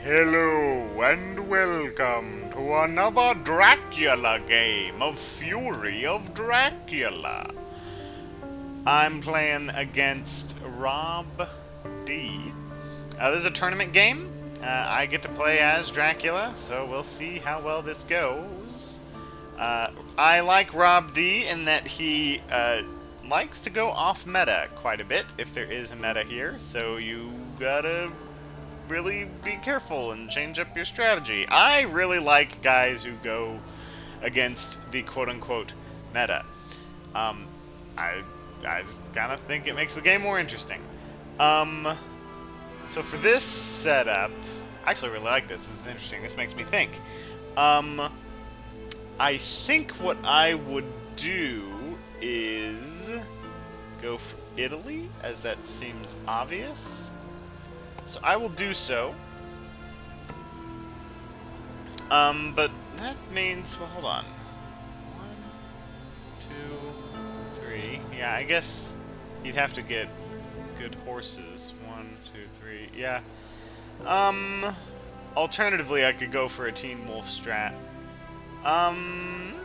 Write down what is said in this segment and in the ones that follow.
Hello and welcome to another Dracula game of Fury of Dracula. I'm playing against Rob D. This is a tournament game. I get to play as Dracula, so we'll see how well this goes. I like Rob D in that he likes to go off meta quite a bit, if there is a meta here, so you gotta really be careful and change up your strategy. I really like guys who go against the quote-unquote meta. I just kind of think it makes the game more interesting. So for this setup, I actually really like this. This is interesting. This makes me think. I think what I would do is go for Italy, as that seems obvious. So I will do so. But that means, well, hold on. 1, 2, 3. Yeah, I guess you'd have to get good horses. 1, 2, 3. Yeah. Alternatively, I could go for a Teen Wolf strat. I'm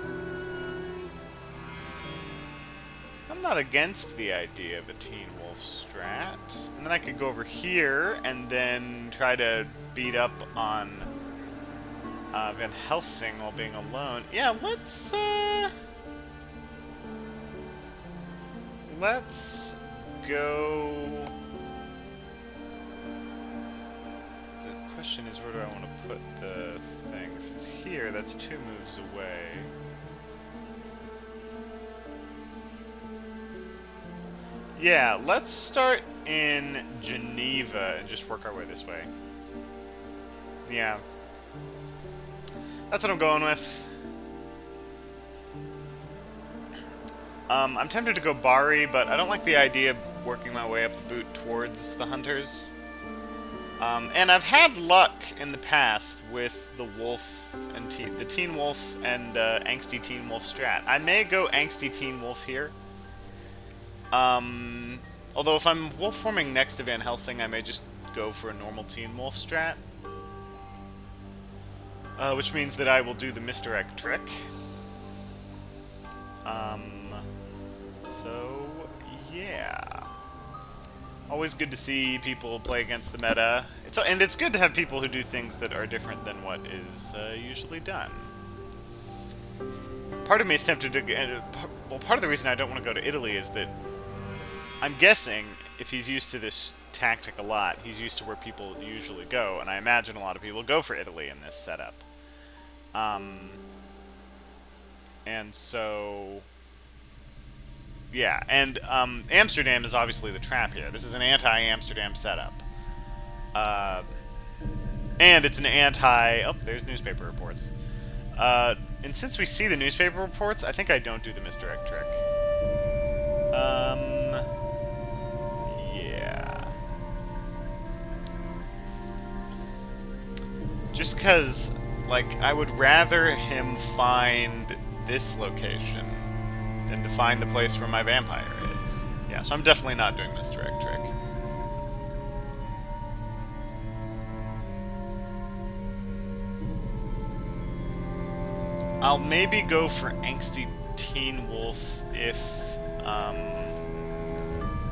not against the idea of a Teen Wolf strat. And then I could go over here and then try to beat up on Van Helsing while being alone. Yeah, let's go. The question is, where do I want to put the thing? If it's here, that's 2 moves away. Yeah, let's start in Geneva and just work our way this way. Yeah. That's what I'm going with. I'm tempted to go Bari, but I don't like the idea of working my way up the boot towards the hunters. And I've had luck in the past with the wolf and the Teen Wolf and Angsty Teen Wolf strat. I may go Angsty Teen Wolf here. Although if I'm wolf forming next to Van Helsing, I may just go for a normal Teen Wolf strat. Which means that I will do the misdirect trick. So, yeah. Always good to see people play against the meta. And it's good to have people who do things that are different than what is usually done. Part of me is tempted to... Well, part of the reason I don't want to go to Italy is that I'm guessing if he's used to this tactic a lot, he's used to where people usually go, and I imagine a lot of people go for Italy in this setup. And so... Yeah, and Amsterdam is obviously the trap here. This is an anti-Amsterdam setup. And it's an anti... Oh, there's newspaper reports. And since we see the newspaper reports, I think I don't do the misdirect trick. Yeah. Just because, like, I would rather him find this location than to find the place where my vampire is. Yeah, so I'm definitely not doing misdirect trick. I'll maybe go for Angsty Teen Wolf if,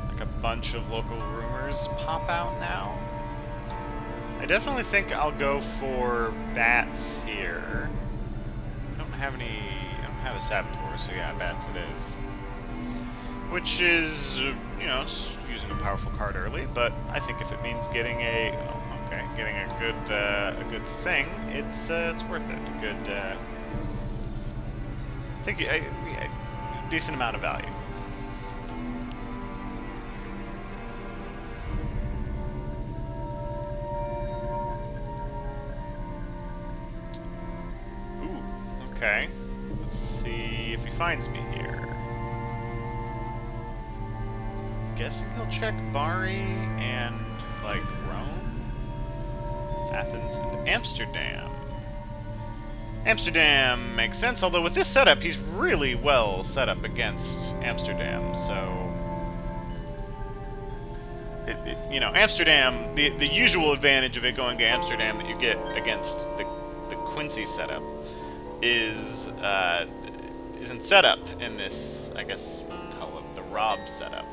like a bunch of local rumors pop out now. I definitely think I'll go for bats here. I don't have a saboteur, so yeah, bats it is. Which is, you know, using a powerful card early, but I think if it means getting a good thing, it's worth it. I think a decent amount of value. Ooh, okay. Let's see if he finds me here. Guessing he'll check Bari and, like, Rome? Athens and Amsterdam. Amsterdam makes sense, although with this setup, he's really well set up against Amsterdam, so... you know, Amsterdam, the usual advantage of it going to Amsterdam that you get against the Quincy setup isn't set up in this, I guess we'll call it the Rob setup.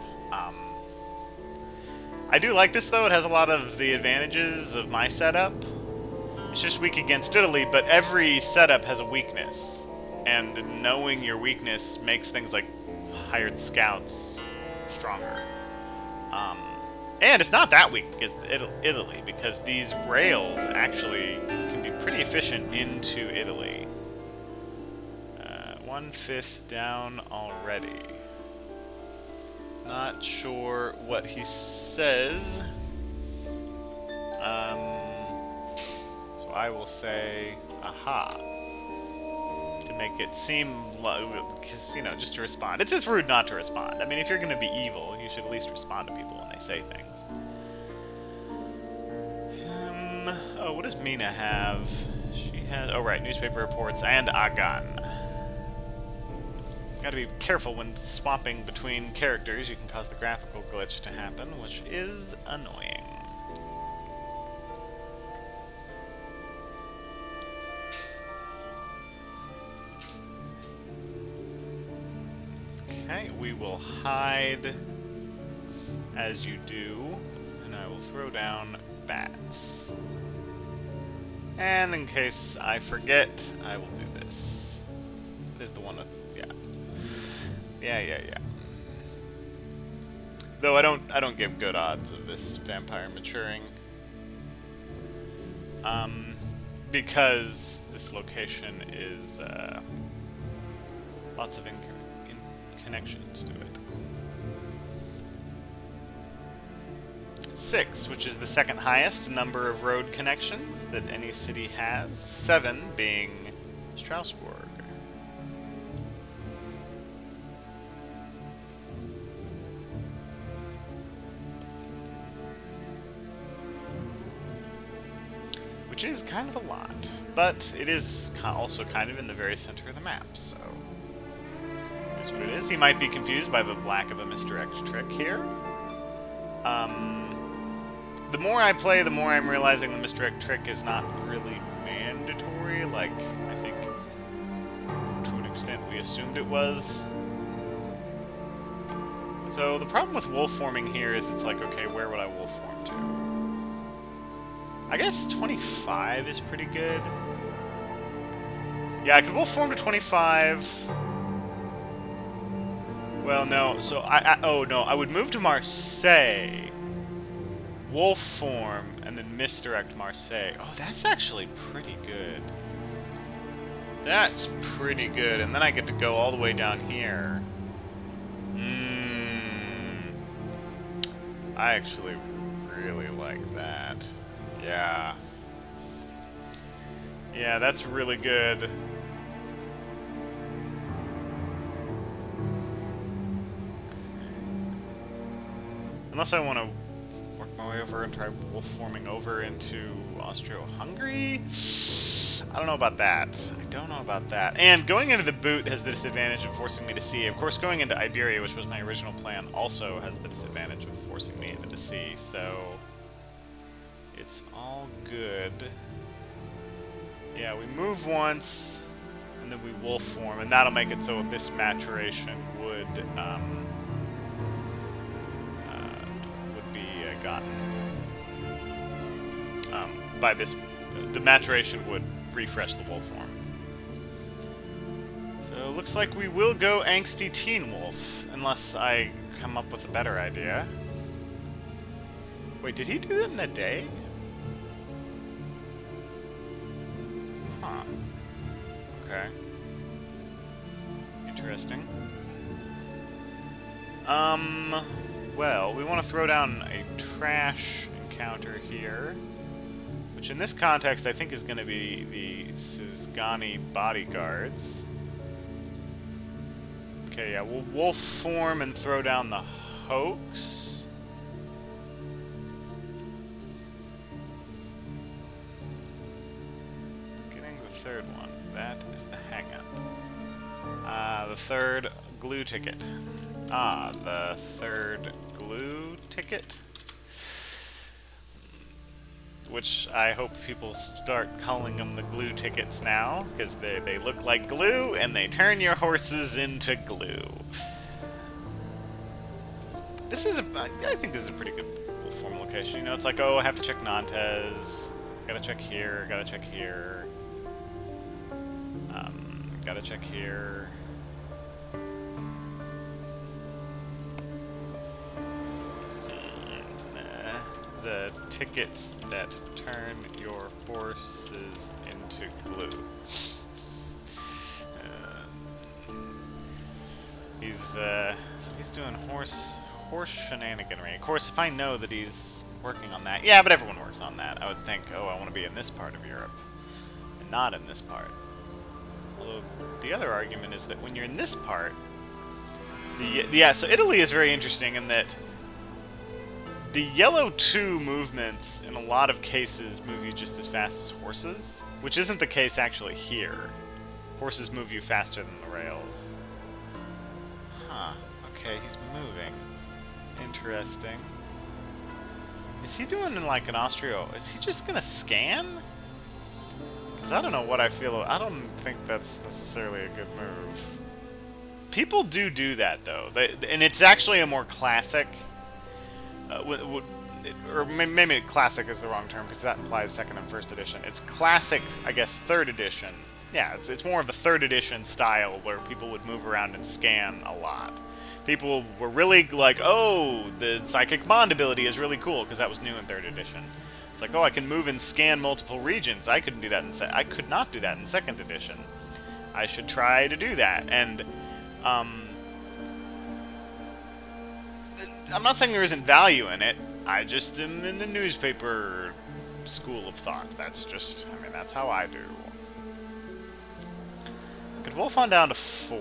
I do like this though, it has a lot of the advantages of my setup. It's just weak against Italy, but every setup has a weakness. And knowing your weakness makes things like hired scouts stronger. And it's not that weak against Italy, because these rails actually can be pretty efficient into Italy. 1/5 down already. Not sure what he says. So I will say, aha. To make it seem, because, you know, just to respond. It's rude not to respond. I mean, if you're going to be evil, you should at least respond to people when they say things. Oh, what does Mina have? She has, oh right, newspaper reports and Agan. Gotta be careful when swapping between characters. You can cause the graphical glitch to happen, which is annoying. Okay, we will hide as you do, and I will throw down bats. And in case I forget, I will do this. It is the one with, yeah. Though I don't give good odds of this vampire maturing. Because this location is lots of connections to it. 6, which is the second highest number of road connections that any city has. 7 being Strasbourg. Which is kind of a lot, but it is also kind of in the very center of the map, so that's what it is. He might be confused by the lack of a misdirect trick here. The more I play, the more I'm realizing the misdirect trick is not really mandatory, like I think to an extent we assumed it was. So the problem with wolf forming here is it's like, okay, where would I wolf form to? I guess 25 is pretty good. Yeah, I could wolf form to 25. Well, no. So I would move to Marseille, wolf form, and then misdirect Marseille. Oh, that's actually pretty good. That's pretty good. And then I get to go all the way down here. I actually really like that. Yeah. Yeah, that's really good. Unless I want to work my way over and try wolf forming over into Austro-Hungary? I don't know about that. I don't know about that. And going into the boot has the disadvantage of forcing me to sea. Of course, going into Iberia, which was my original plan, also has the disadvantage of forcing me into the sea, so it's all good. Yeah, we move once, and then we wolf form, and that'll make it so this maturation would be gotten by this. The maturation would refresh the wolf form. So looks like we will go angsty teen wolf, unless I come up with a better idea. Wait, did he do that in a day? Huh. Okay. Interesting. Well, we want to throw down a trash encounter here, which in this context I think is going to be the Szgany bodyguards. Okay, yeah, we'll wolf form and throw down the hoax. Getting the third one. That is the hang-up. The third glue ticket. The third glue ticket. which I hope people start calling them the glue tickets now, because they look like glue and they turn your horses into glue. I think this is a pretty good form location. You know, it's like, oh, I have to check Nantes, gotta check here, gotta check here, gotta check here. The tickets that turn your horses into glue. He's doing horse shenaniganry. Of course, if I know that he's working on that, yeah, but everyone works on that. I would think, oh, I want to be in this part of Europe, and not in this part. Although the other argument is that when you're in this part, so Italy is very interesting in that the yellow 2 movements, in a lot of cases, move you just as fast as horses, which isn't the case actually here. Horses move you faster than the rails. Huh. Okay, he's moving. Interesting. Is he doing like an Austria? Is he just gonna scan? Because I don't know what I feel. I don't think that's necessarily a good move. People do that, though. And it's actually a more classic... or maybe classic is the wrong term, because that implies 2nd and 1st edition. It's classic, I guess, 3rd edition. Yeah, it's more of the 3rd edition style, where people would move around and scan a lot. People were really like, oh, the psychic bond ability is really cool, because that was new in 3rd edition. It's like, oh, I can move and scan multiple regions. I couldn't do that I could not do that in 2nd edition. I should try to do that. And I'm not saying there isn't value in it. I just am in the newspaper school of thought. That's just, I mean, that's how I do. Could wolf on down to 4.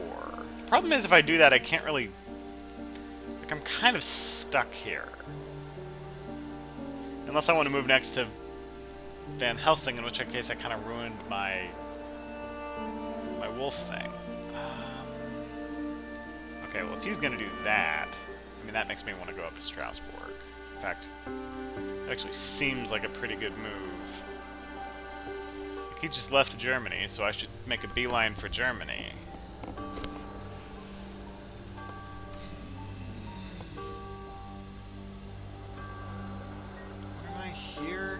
The problem is if I do that, I can't really... Like, I'm kind of stuck here. Unless I want to move next to Van Helsing, in which case I kind of ruined my wolf thing. Okay, well, if he's going to do that... I mean, that makes me want to go up to Strasbourg. In fact, it actually seems like a pretty good move. Like, he just left Germany, so I should make a beeline for Germany. Where am I here?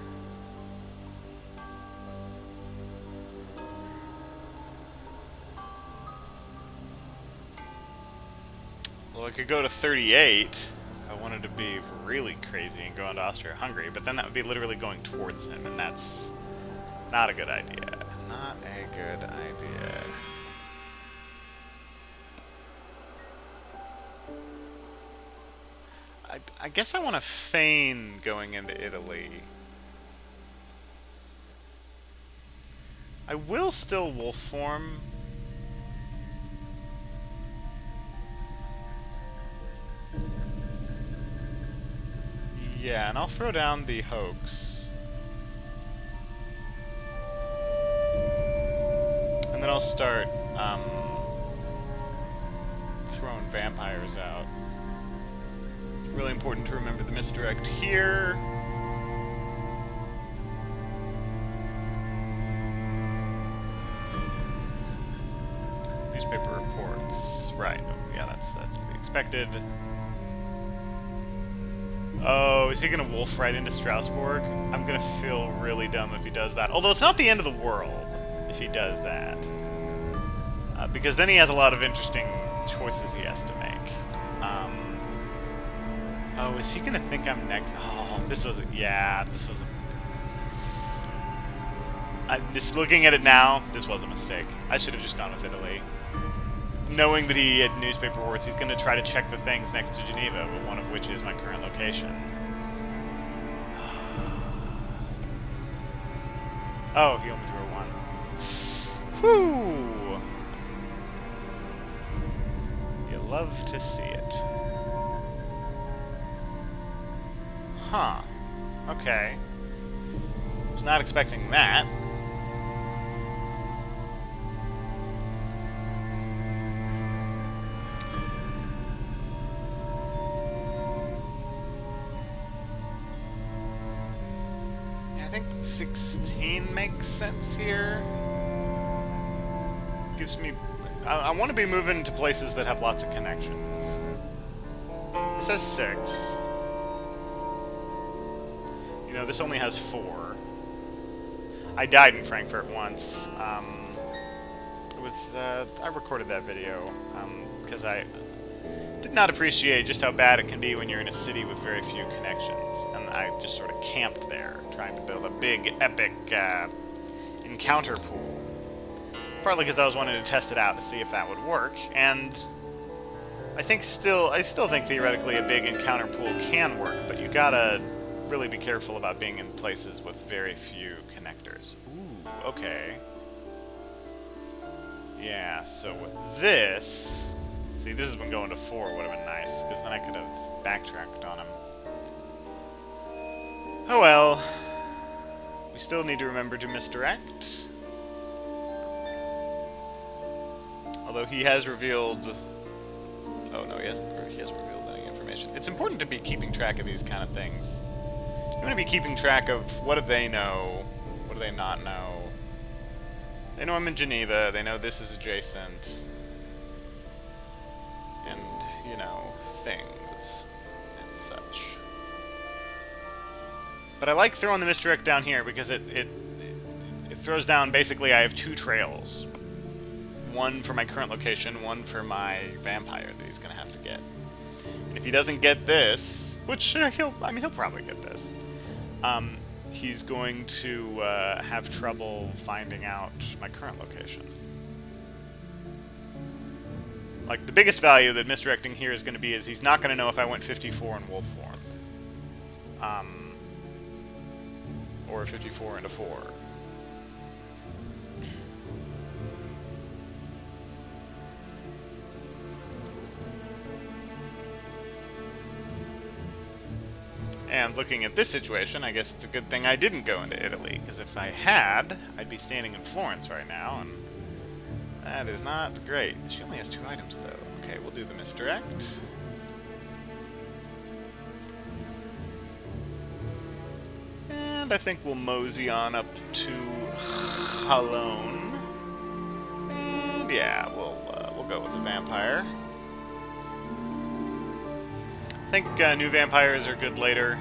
Well, I could go to 38 if I wanted to be really crazy and go into Austria-Hungary, but then that would be literally going towards him, and that's not a good idea. Not a good idea. I guess I want to feign going into Italy. I will still wolf form. Yeah, and I'll throw down the hoax. And then I'll start throwing vampires out. Really important to remember the misdirect here. Newspaper reports. Right. Yeah, that's to be expected. Oh, is he gonna wolf right into Strasbourg? I'm gonna feel really dumb if he does that. Although it's not the end of the world if he does that. Because then he has a lot of interesting choices he has to make. Oh, is he gonna think I'm next? Oh, this was just looking at it now, this was a mistake. I should have just gone with Italy. Knowing that he had newspaper reports, he's going to try to check the things next to Geneva, but one of which is my current location. Oh, he only drew one. Whew! You love to see it. Huh. Okay. Was not expecting that. 16 makes sense here. Gives me... I want to be moving to places that have lots of connections. It says 6. You know, this only has 4. I died in Frankfurt once. It was... I recorded that video because I did not appreciate just how bad it can be when you're in a city with very few connections. And I just sort of camped there, trying to build a big, epic encounter pool. Partly because I was wanting to test it out to see if that would work, and I still think theoretically a big encounter pool can work, but you gotta really be careful about being in places with very few connectors. Ooh, okay. Yeah, so with this... See, this is when going to 4 would have been nice, because then I could have backtracked on him. Oh well. We still need to remember to misdirect. Although he has revealed... Oh no, he hasn't revealed any information. It's important to be keeping track of these kind of things. You want to be keeping track of what do they know, what do they not know. They know I'm in Geneva, they know this is adjacent. And, you know, things and such. But I like throwing the misdirect down here because it throws down, basically I have 2 trails. One for my current location, one for my vampire that he's gonna have to get. And if he doesn't get this, which he'll probably get this, he's going to have trouble finding out my current location. Like, the biggest value that misdirecting here is going to be is he's not going to know if I went 54 in wolf form. Or 54 into 4. And looking at this situation, I guess it's a good thing I didn't go into Italy, because if I had, I'd be standing in Florence right now, and that is not great. She only has 2 items, though. Okay, we'll do the misdirect. And I think we'll mosey on up to Cologne. And yeah, we'll go with the vampire. I think new vampires are good later,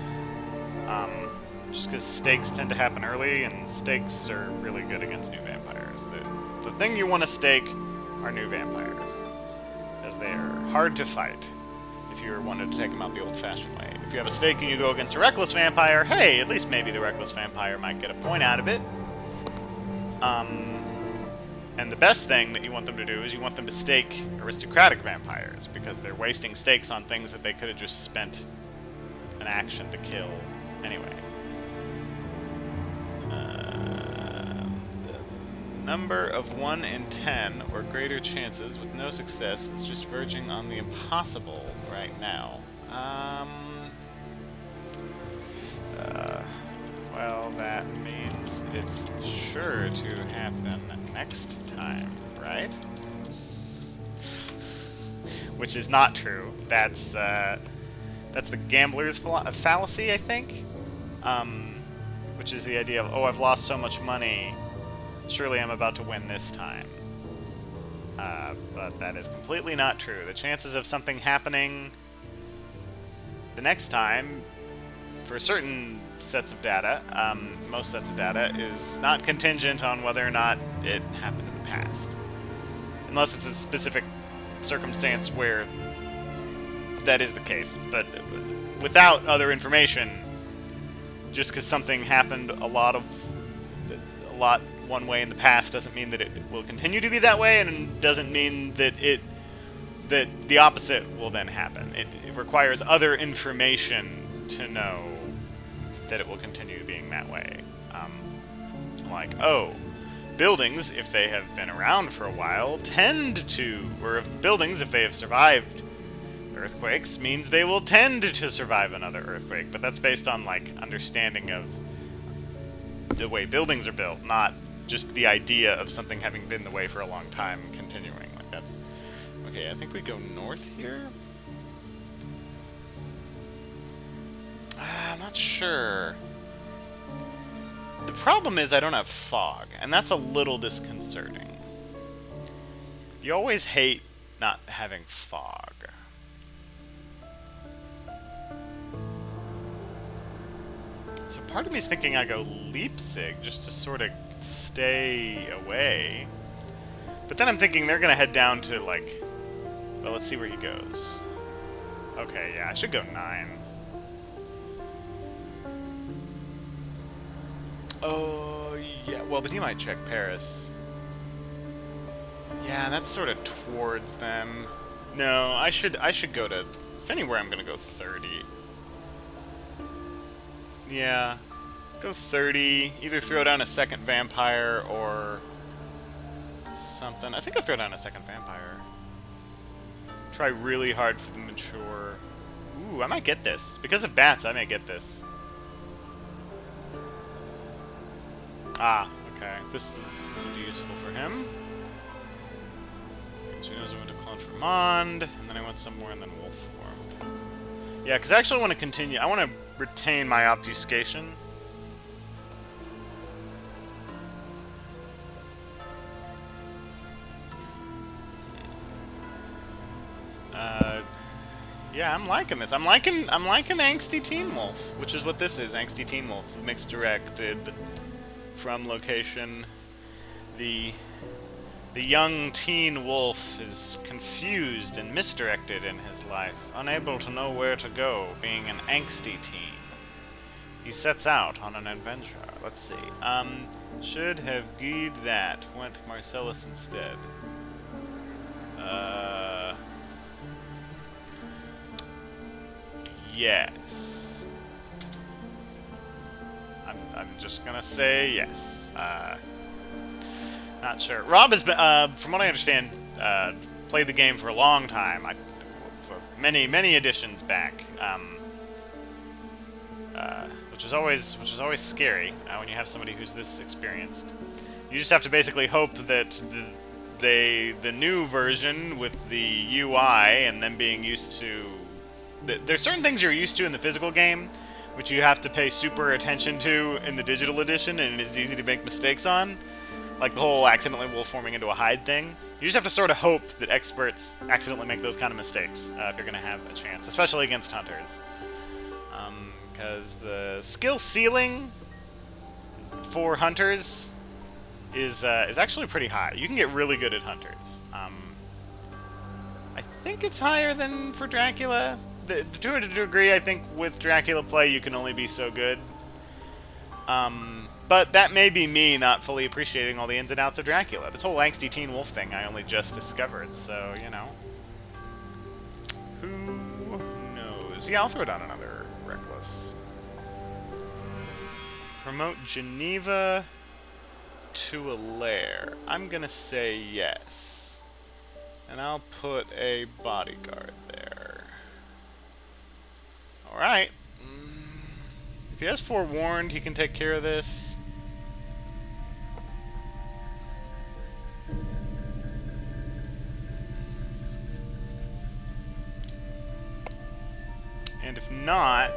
just because stakes tend to happen early, and stakes are really good against new vampires. The thing you want to stake are new vampires, as they are hard to fight if you wanted to take them out the old-fashioned way. If you have a stake and you go against a reckless vampire, hey, at least maybe the reckless vampire might get a point out of it. And the best thing that you want them to do is you want them to stake aristocratic vampires, because they're wasting stakes on things that they could have just spent an action to kill anyway. The number of 1 in 10 or greater chances with no success is just verging on the impossible right now. Well, that means it's sure to happen next time, right? Which is not true. That's the gambler's fallacy, I think. Which is the idea of, oh, I've lost so much money, surely I'm about to win this time. But that is completely not true. The chances of something happening the next time, for certain sets of data, most sets of data, is not contingent on whether or not it happened in the past. Unless it's a specific circumstance where that is the case. But without other information, just because something happened a lot one way in the past doesn't mean that it will continue to be that way, and doesn't mean that that the opposite will then happen. It requires other information to know that it will continue being that way. Like, oh, buildings, if they have been around for a while, tend to, or if buildings, if they have survived earthquakes, means they will tend to survive another earthquake. But that's based on, like, understanding of the way buildings are built, not just the idea of something having been the way for a long time and continuing. Like, that's... Okay, I think we go north here? I'm not sure. The problem is I don't have fog, and that's a little disconcerting. You always hate not having fog. So part of me is thinking I go Leipzig just to sort of stay away. But then I'm thinking they're gonna head down to, like... Well, let's see where he goes. Okay, yeah, I should go 9. Oh, yeah, well, but he might check Paris. Yeah, that's sort of towards them. No, I should go to... If anywhere, I'm gonna go 30. Yeah. Go 30. Either throw down a second vampire or... something. I think I'll throw down a second vampire. Try really hard for the mature. Ooh, I might get this. Because of bats, I may get this. Ah, okay. This will be useful for him. So he knows I went to clone for Mond, and then I went somewhere and then wolf formed. Yeah, because I actually want to continue. I want to retain my obfuscation. Yeah, I'm liking this. I'm liking Angsty Teen Wolf, which is what this is. Angsty Teen Wolf, mixed directed from location. The young teen wolf is confused and misdirected in his life, unable to know where to go, being an angsty teen. He sets out on an adventure. Let's see. Should have Guide that. Went Marcellus instead. Yes. I'm just gonna say yes. Not sure. Rob has been, from what I understand, played the game for a long time. For many editions back. Which is always scary when you have somebody who's this experienced. You just have to basically hope that the new version with the UI and them being used to... There's certain things you're used to in the physical game, which you have to pay super attention to in the digital edition, and it's easy to make mistakes on. Like the whole accidentally wolf forming into a hide thing. You just have to sort of hope that experts accidentally make those kind of mistakes if you're going to have a chance, especially against hunters. Because the skill ceiling for hunters is actually pretty high. You can get really good at hunters. I think it's higher than for Dracula. To a degree, I think with Dracula play you can only be so good. But that may be me not fully appreciating all the ins and outs of Dracula. This whole angsty teen wolf thing I only just discovered, so, you know. Who knows? Yeah, I'll throw down another Reckless. Promote Geneva to a lair. I'm gonna say yes. And I'll put a bodyguard there. Alright. If he has forewarned, he can take care of this. And if not,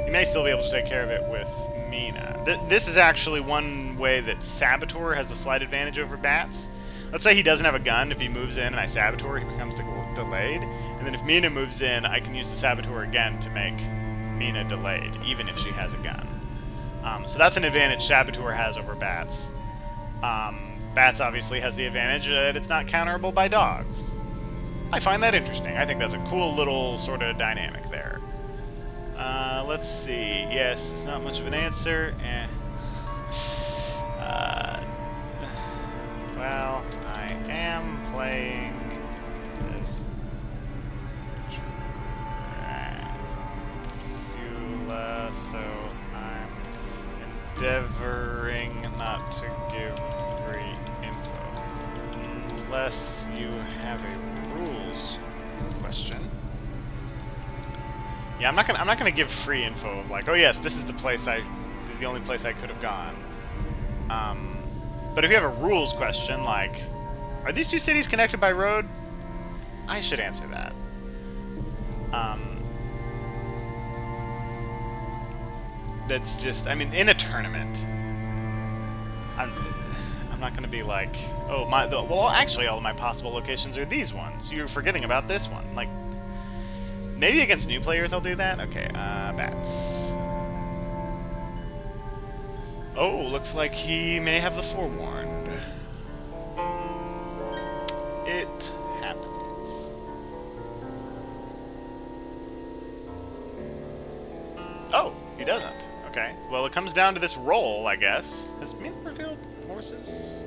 he may still be able to take care of it with Mina. This is actually one way that Saboteur has a slight advantage over bats. Let's say he doesn't have a gun. If he moves in and I Saboteur, he becomes delayed. And then if Mina moves in, I can use the Saboteur again to make Mina delayed, even if she has a gun. So that's an advantage Saboteur has over bats. Bats obviously has the advantage that it's not counterable by dogs. I find that interesting. I think that's a cool little sort of dynamic there. Let's see. Yes, it's not much of an answer. Well, I am playing as Dracula, so I'm endeavoring not to give free info. Unless you have a rules question. Yeah, I'm not gonna give free info of like, oh yes, this is the only place I could have gone. But if you have a rules question, like, are these two cities connected by road? I should answer that. That's just, I mean, in a tournament, I'm not gonna be like, oh well, actually, all of my possible locations are these ones. You're forgetting about this one. Like, maybe against new players I'll do that. Okay, bats. Oh, looks like he may have the forewarned. It happens. Oh, he doesn't. Okay. Well, it comes down to this roll, I guess. Has Mina revealed horses?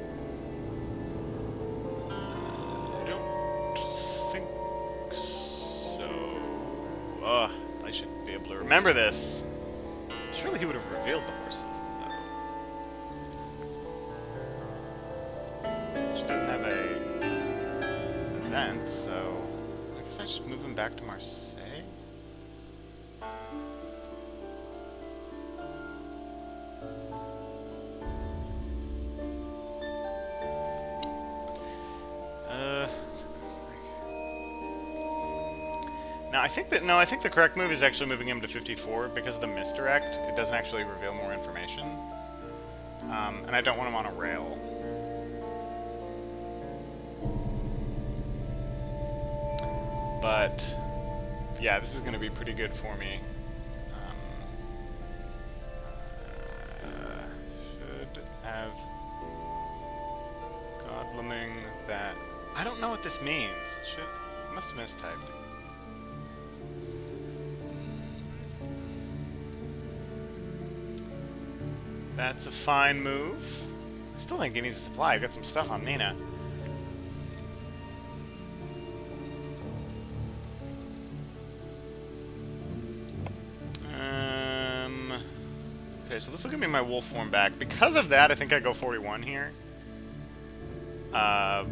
I don't think so. I should be able to remember this. Surely he would have revealed the horses, though. She doesn't have a event, so I guess I just move him back to Marseille. Now, I think the correct move is actually moving him to 54 because of the misdirect. It doesn't actually reveal more information. And I don't want him on a rail. But, yeah, this is going to be pretty good for me. Should have Godleming that. I don't know what this means. Must have mistyped. That's a fine move. I still think he needs a supply. I've got some stuff on Mina. Okay, so this will give me my wolf form back. Because of that, I think I go 41 here. And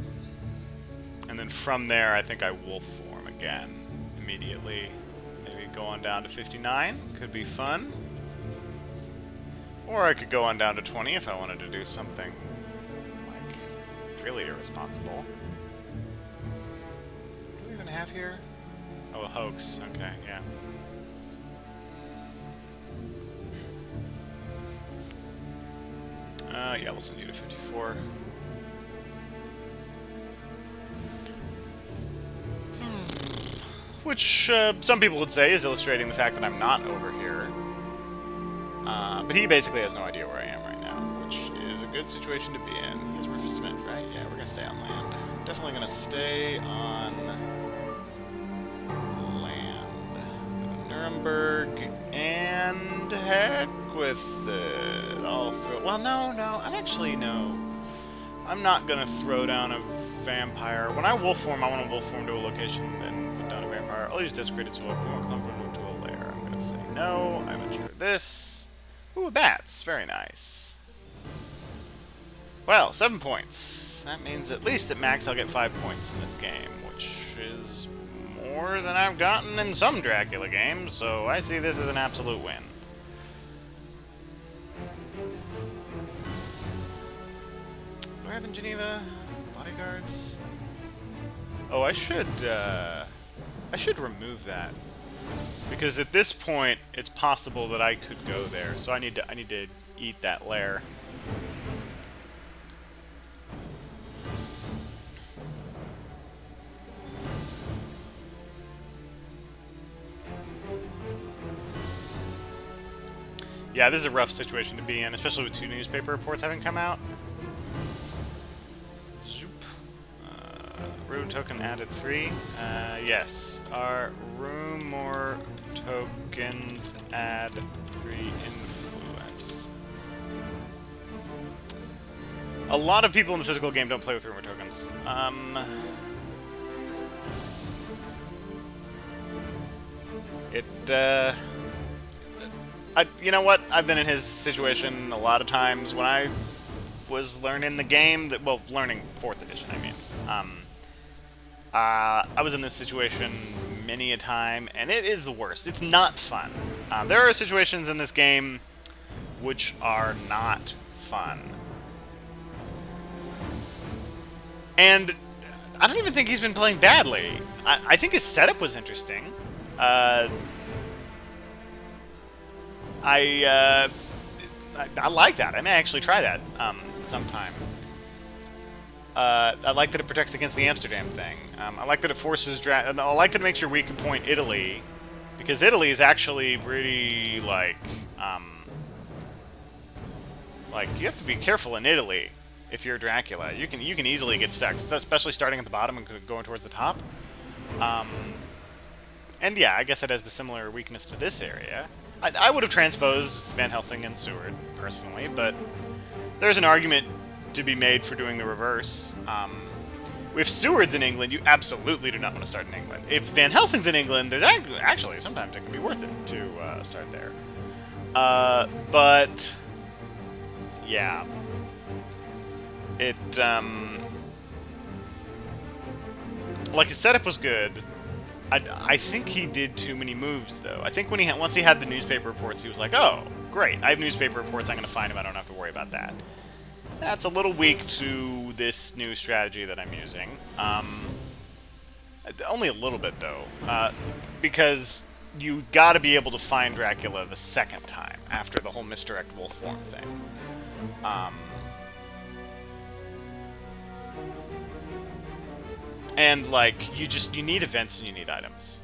then from there, I think I wolf form again immediately. Maybe go on down to 59. Could be fun. Or I could go on down to 20 if I wanted to do something, like, really irresponsible. What do we even have here? Oh, a hoax. Okay, yeah. Yeah, we'll send you to 54. Which, some people would say is illustrating the fact that I'm not over here. But he basically has no idea where I am right now, which is a good situation to be in. He has Rufus Smith, right? Yeah, we're gonna stay on land. Definitely gonna stay on land. Nuremberg, and heck with it. I'll throw... Well, no, I'm not gonna throw down a vampire. When I wolf form, I want to wolf form to a location and then put down a vampire. I'll use Desecrated Soil, put more clump into a lair. I'm gonna say no. I venture this. Ooh, bats. Very nice. Well, 7 points. That means at least at max I'll get 5 points in this game, which is more than I've gotten in some Dracula games, so I see this as an absolute win. Do I have in Geneva? Bodyguards? Oh, I should remove that. Because at this point, it's possible that I could go there, so I need to eat that lair. Yeah, this is a rough situation to be in, especially with 2 newspaper reports having come out. Zoop. Rune token added 3. Yes. Our room more tokens add 3 influence. A lot of people in the physical game don't play with rumor tokens. You know what? I've been in his situation a lot of times when I was learning the game. Well, learning 4th edition, I mean. I was in this situation many a time, and it is the worst. It's not fun. There are situations in this game which are not fun. And I don't even think he's been playing badly. I think his setup was interesting. I like that. I may actually try that sometime. I like that it protects against the Amsterdam thing. I like that it forces I like that it makes your weak point Italy, because Italy is actually pretty like you have to be careful in Italy if you're Dracula. You can easily get stuck, especially starting at the bottom and going towards the top. And yeah, I guess it has the similar weakness to this area. I would have transposed Van Helsing and Seward personally, but there's an argument to be made for doing the reverse. If Seward's in England, you absolutely do not want to start in England. If Van Helsing's in England, there's actually sometimes it can be worth it to start there. But yeah, it like his setup was good. I think he did too many moves though. I think once he had the newspaper reports, he was like, "Oh, great! I have newspaper reports. I'm going to find him. I don't have to worry about that." That's a little weak to this new strategy that I'm using. Only a little bit though, because you got to be able to find Dracula the second time after the whole misdirect wolf form thing. And like you need events and you need items,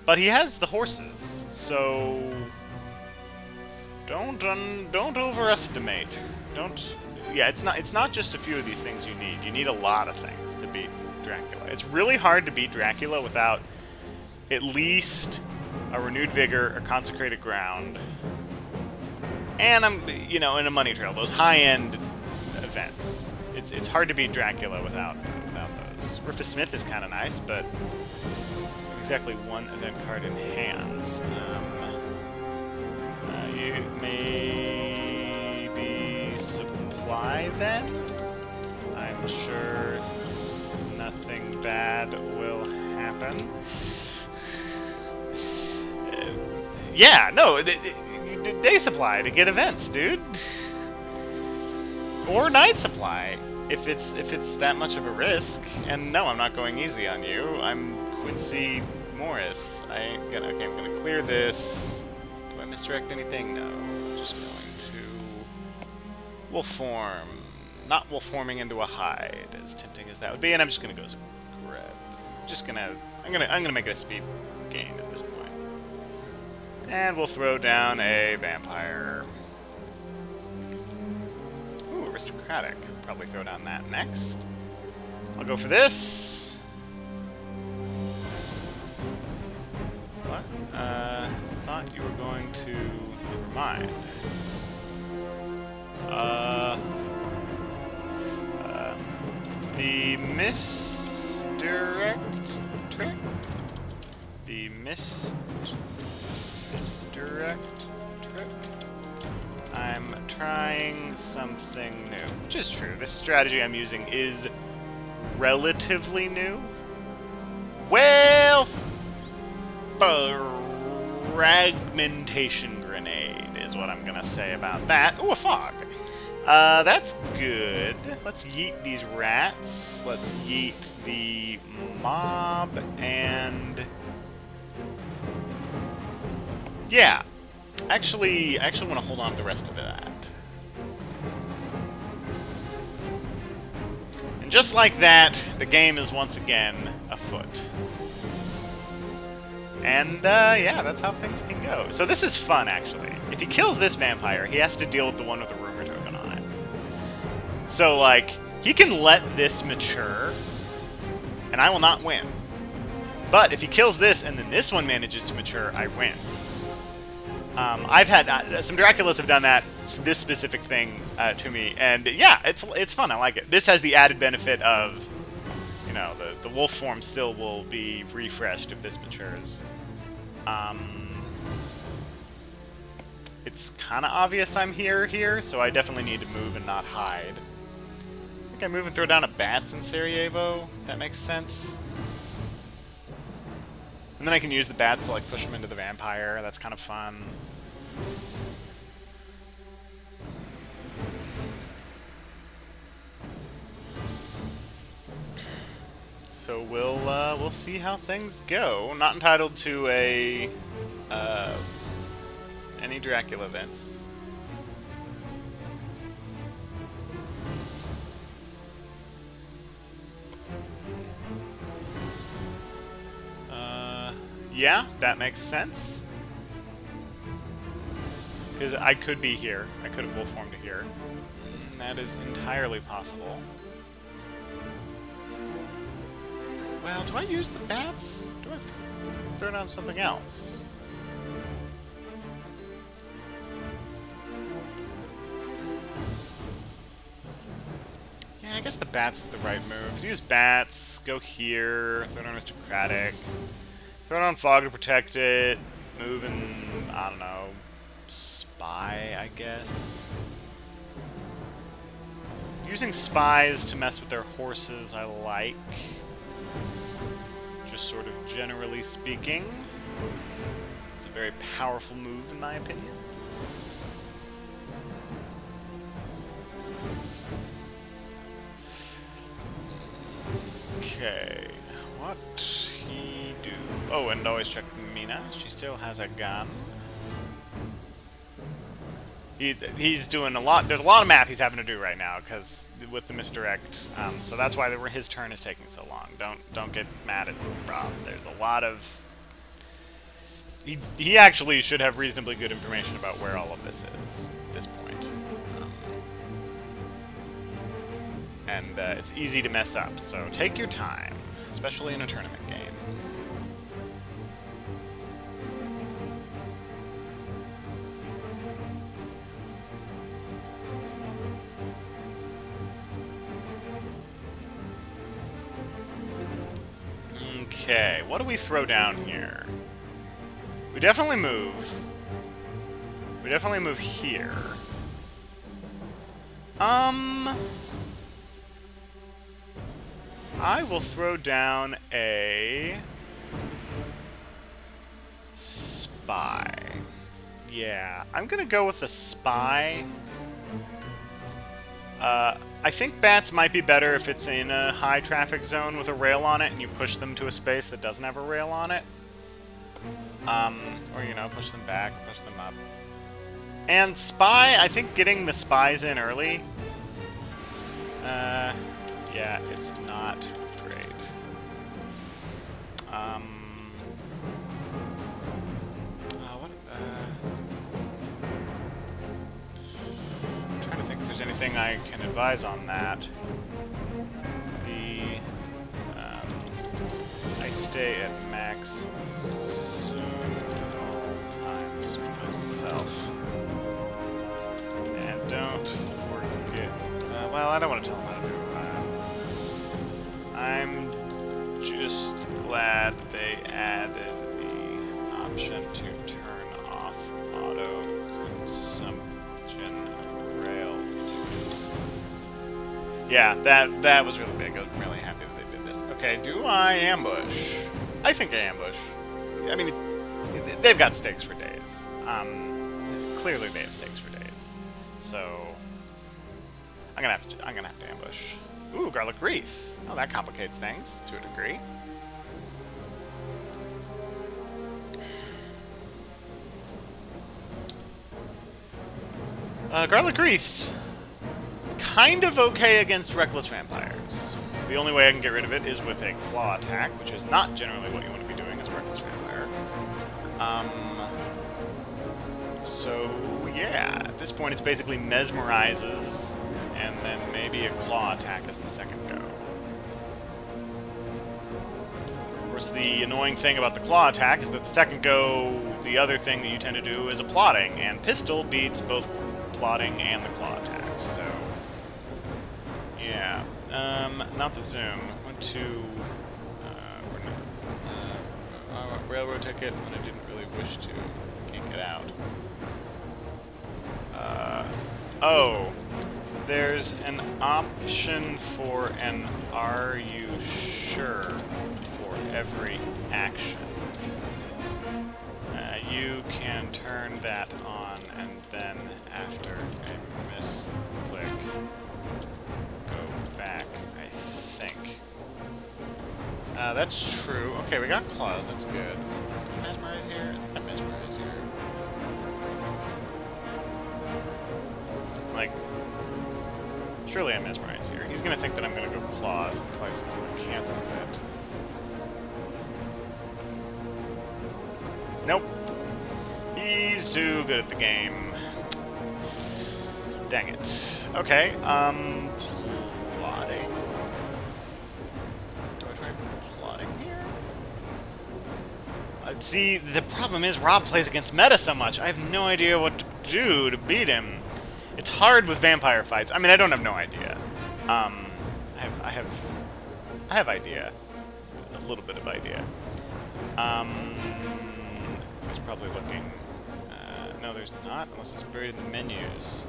but he has the horses, so don't overestimate. Yeah, it's not just a few of these things you need. You need a lot of things to beat Dracula. It's really hard to beat Dracula without at least a renewed vigor, a consecrated ground, and in a money trail. Those high-end events. It's hard to beat Dracula without those. Rufus Smith is kind of nice, but exactly one event card in hands. You maybe supply then? I'm sure nothing bad will happen. Yeah, no, day supply to get events, dude. Or night supply, if it's that much of a risk. And no, I'm not going easy on you. I'm Quincy Morris. I'm gonna clear this. Do I misdirect anything? No. I'm just going to wolf form. Not wolf forming into a hide, as tempting as that would be, and I'm just gonna go grab. I'm gonna make it a speed gain at this point. And we'll throw down a vampire. Ooh, aristocratic. Probably throw down that next. I'll go for this. What? Thought you were going to... Never mind. The misdirect trick? The misdirect trick? I'm trying something new, which is true. This strategy I'm using is relatively new. Well, fragmentation grenade is what I'm gonna say about that. Ooh, a fog. That's good. Let's yeet these rats. Let's yeet the mob, and yeah. Actually want to hold on to the rest of that. And just like that, the game is once again afoot. And, yeah, that's how things can go. So this is fun, actually. If he kills this vampire, he has to deal with the one with the rumor token on it. So, like, he can let this mature, and I will not win. But if he kills this, and then this one manages to mature, I win. I've had some Draculas have done that, this specific thing to me, and yeah, it's fun. I like it. This has the added benefit of, the wolf form still will be refreshed if this matures. It's kind of obvious I'm here, so I definitely need to move and not hide. I think I move and throw down a bats in Sarajevo. That makes sense. And then I can use the bats to like push them into the vampire. That's kind of fun. So we'll see how things go. Not entitled to any Dracula events. Yeah, that makes sense. Because I could be here. I could have wolf formed here. That is entirely possible. Well, do I use the bats? Do I throw down something else? Yeah, I guess the bats is the right move. Use bats, go here, throw down aristocratic, throw down fog to protect it, move and, I don't know, spy, I guess. Using spies to mess with their horses, I like. Just sort of generally speaking. It's a very powerful move, in my opinion. Okay, what he do? Oh, and always check Mina. She still has a gun. He's doing a lot. There's a lot of math he's having to do right now because with the misdirect. So that's why his turn is taking so long. Don't get mad at Rob. There's a lot of. He actually should have reasonably good information about where all of this is at this point. And it's easy to mess up. So take your time, especially in a tournament game. Okay, what do we throw down here? We definitely move. We definitely move here. I will throw down a spy. Yeah, I'm gonna go with a spy. I think bats might be better if it's in a high traffic zone with a rail on it and you push them to a space that doesn't have a rail on it. Or, you know, push them back, push them up. And spy, I think getting the spies in early, yeah, it's not great. I'm trying to think if there's anything I can advise on that. I stay at max zone at all times myself. And don't forget... well, I don't want to tell him how to do it. I'm just glad they added the option to turn off auto consumption rail tickets. Yeah, that was really big. I was really happy that they did this. Okay, do I ambush? I think I ambush. I mean, they've got stakes for days. Clearly they have stakes for days. So I'm gonna have to ambush. Ooh, garlic wreath. Oh, that complicates things to a degree. Garlic wreath. Kind of okay against reckless vampires. The only way I can get rid of it is with a claw attack, which is not generally what you want to be doing as a reckless vampire. So yeah, at this point it's basically mesmerizes, and then maybe a claw attack as the second go. Of course, the annoying thing about the claw attack is that the second go, the other thing that you tend to do is a plotting, and pistol beats both plotting and the claw attack, so... yeah. Not the zoom. Went to... railroad ticket when I didn't really wish to. Can't get out. Oh. There's an option for an "are you sure" for every action. You can turn that on, and then after a misclick, go back, I think. That's true. Okay, we got claws, that's good. Did I mesmerize here? I think I mesmerize here. Like... surely I mesmerize here. He's gonna think that I'm gonna go claws and place until it cancels it. Nope. He's too good at the game. Dang it. Okay, plotting. Do I try plotting here? See, the problem is Rob plays against meta so much. I have no idea what to do to beat him. It's hard with vampire fights. I mean, I don't have no idea. I have idea. A little bit of idea. He's probably looking. No, there's not, unless it's buried in the menus.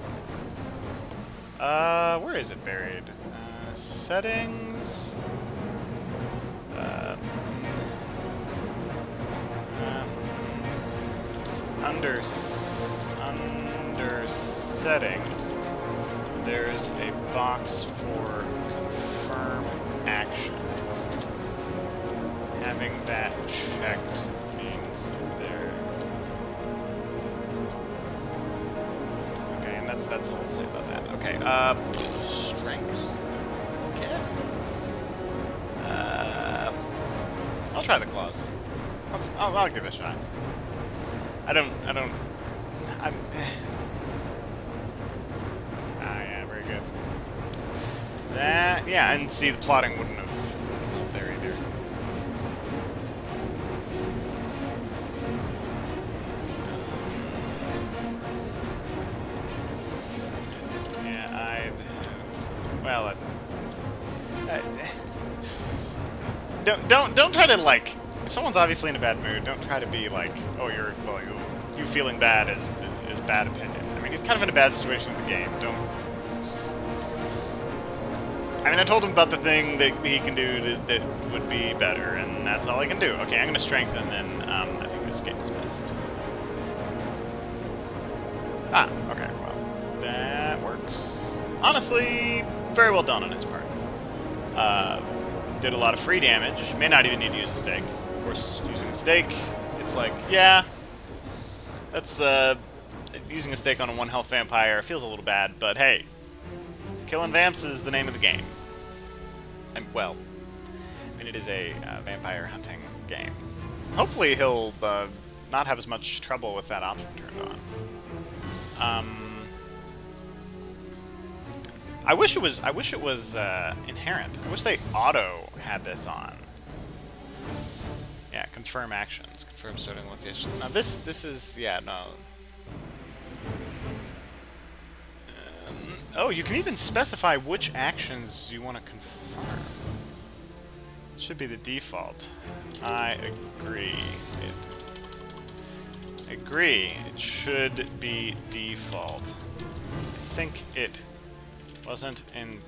Where is it buried? Settings. Under settings, there's a box for confirm actions. Having that checked means there. Okay, and that's all I'll say about that. Okay, strength. Guess. I'll try the claws. I'll give it a shot. Yeah, very good. That, yeah, and see, the plotting wouldn't have helped there either. Yeah, well, don't try to, like, if someone's obviously in a bad mood, don't try to be like, oh, you feeling bad is bad opinion. I mean, he's kind of in a bad situation in the game. I mean, I told him about the thing that he can do that would be better, and that's all I can do. Okay, I'm going to strengthen, and I think escape is missed. Ah, okay, well, that works. Honestly, very well done on his part. Did a lot of free damage. May not even need to use a stake. Of course, using a stake, it's like, yeah, that's, using a stake on a 1 health vampire feels a little bad, but hey, killing vamps is the name of the game. And, well, I mean, it is a vampire hunting game. Hopefully he'll not have as much trouble with that option turned on. I wish it was inherent. I wish they auto had this on. Yeah, confirm actions, confirm starting location. Now this is, yeah, no. Oh, you can even specify which actions you want to confirm. It should be the default. I agree. It should be default. I think it wasn't in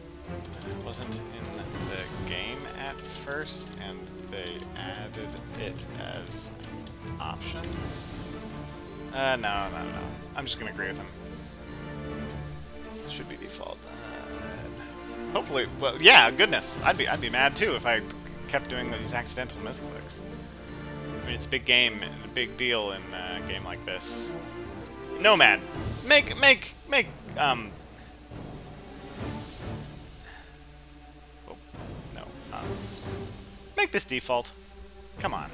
the game at first, and they added it as an option. No. I'm just gonna agree with him. It should be default. Hopefully, well, yeah, goodness, I'd be mad too if I kept doing these accidental misclicks. I mean, it's a big game and a big deal in a game like this. Nomad, make make this default. Come on.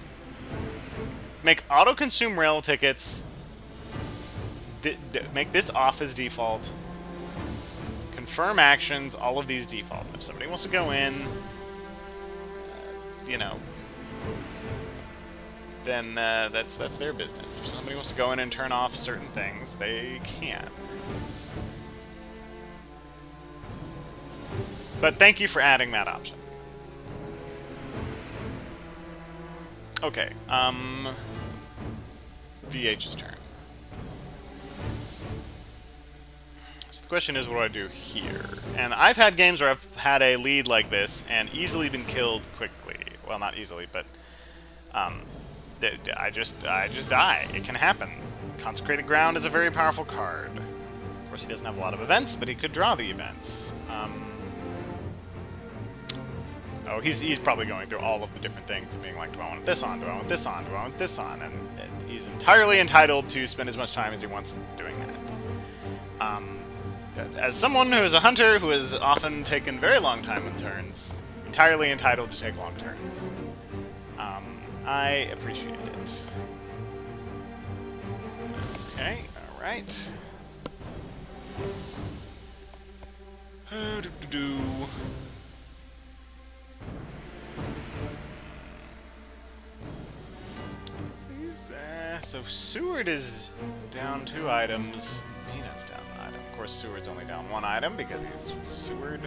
Make auto-consume rail tickets. Make this off as default. Confirm actions, all of these default. If somebody wants to go in, you know, then that's their business. If somebody wants to go in and turn off certain things, they can. But thank you for adding that option. Okay, VH's turn. So the question is, what do I do here? And I've had games where I've had a lead like this and easily been killed quickly. Well, not easily, but I just die. It can happen. Consecrated Ground is a very powerful card. Of course, he doesn't have a lot of events, but he could draw the events. Oh, he's probably going through all of the different things and being like, do I want this on? Do I want this on? Do I want this on? And he's entirely entitled to spend as much time as he wants doing that. As someone who is a hunter who has often taken very long time with turns, entirely entitled to take long turns. I appreciate it. Okay, alright. So Seward is down 2 items. Peanut's down an item. Of course, Seward's only down 1 item because he's Seward.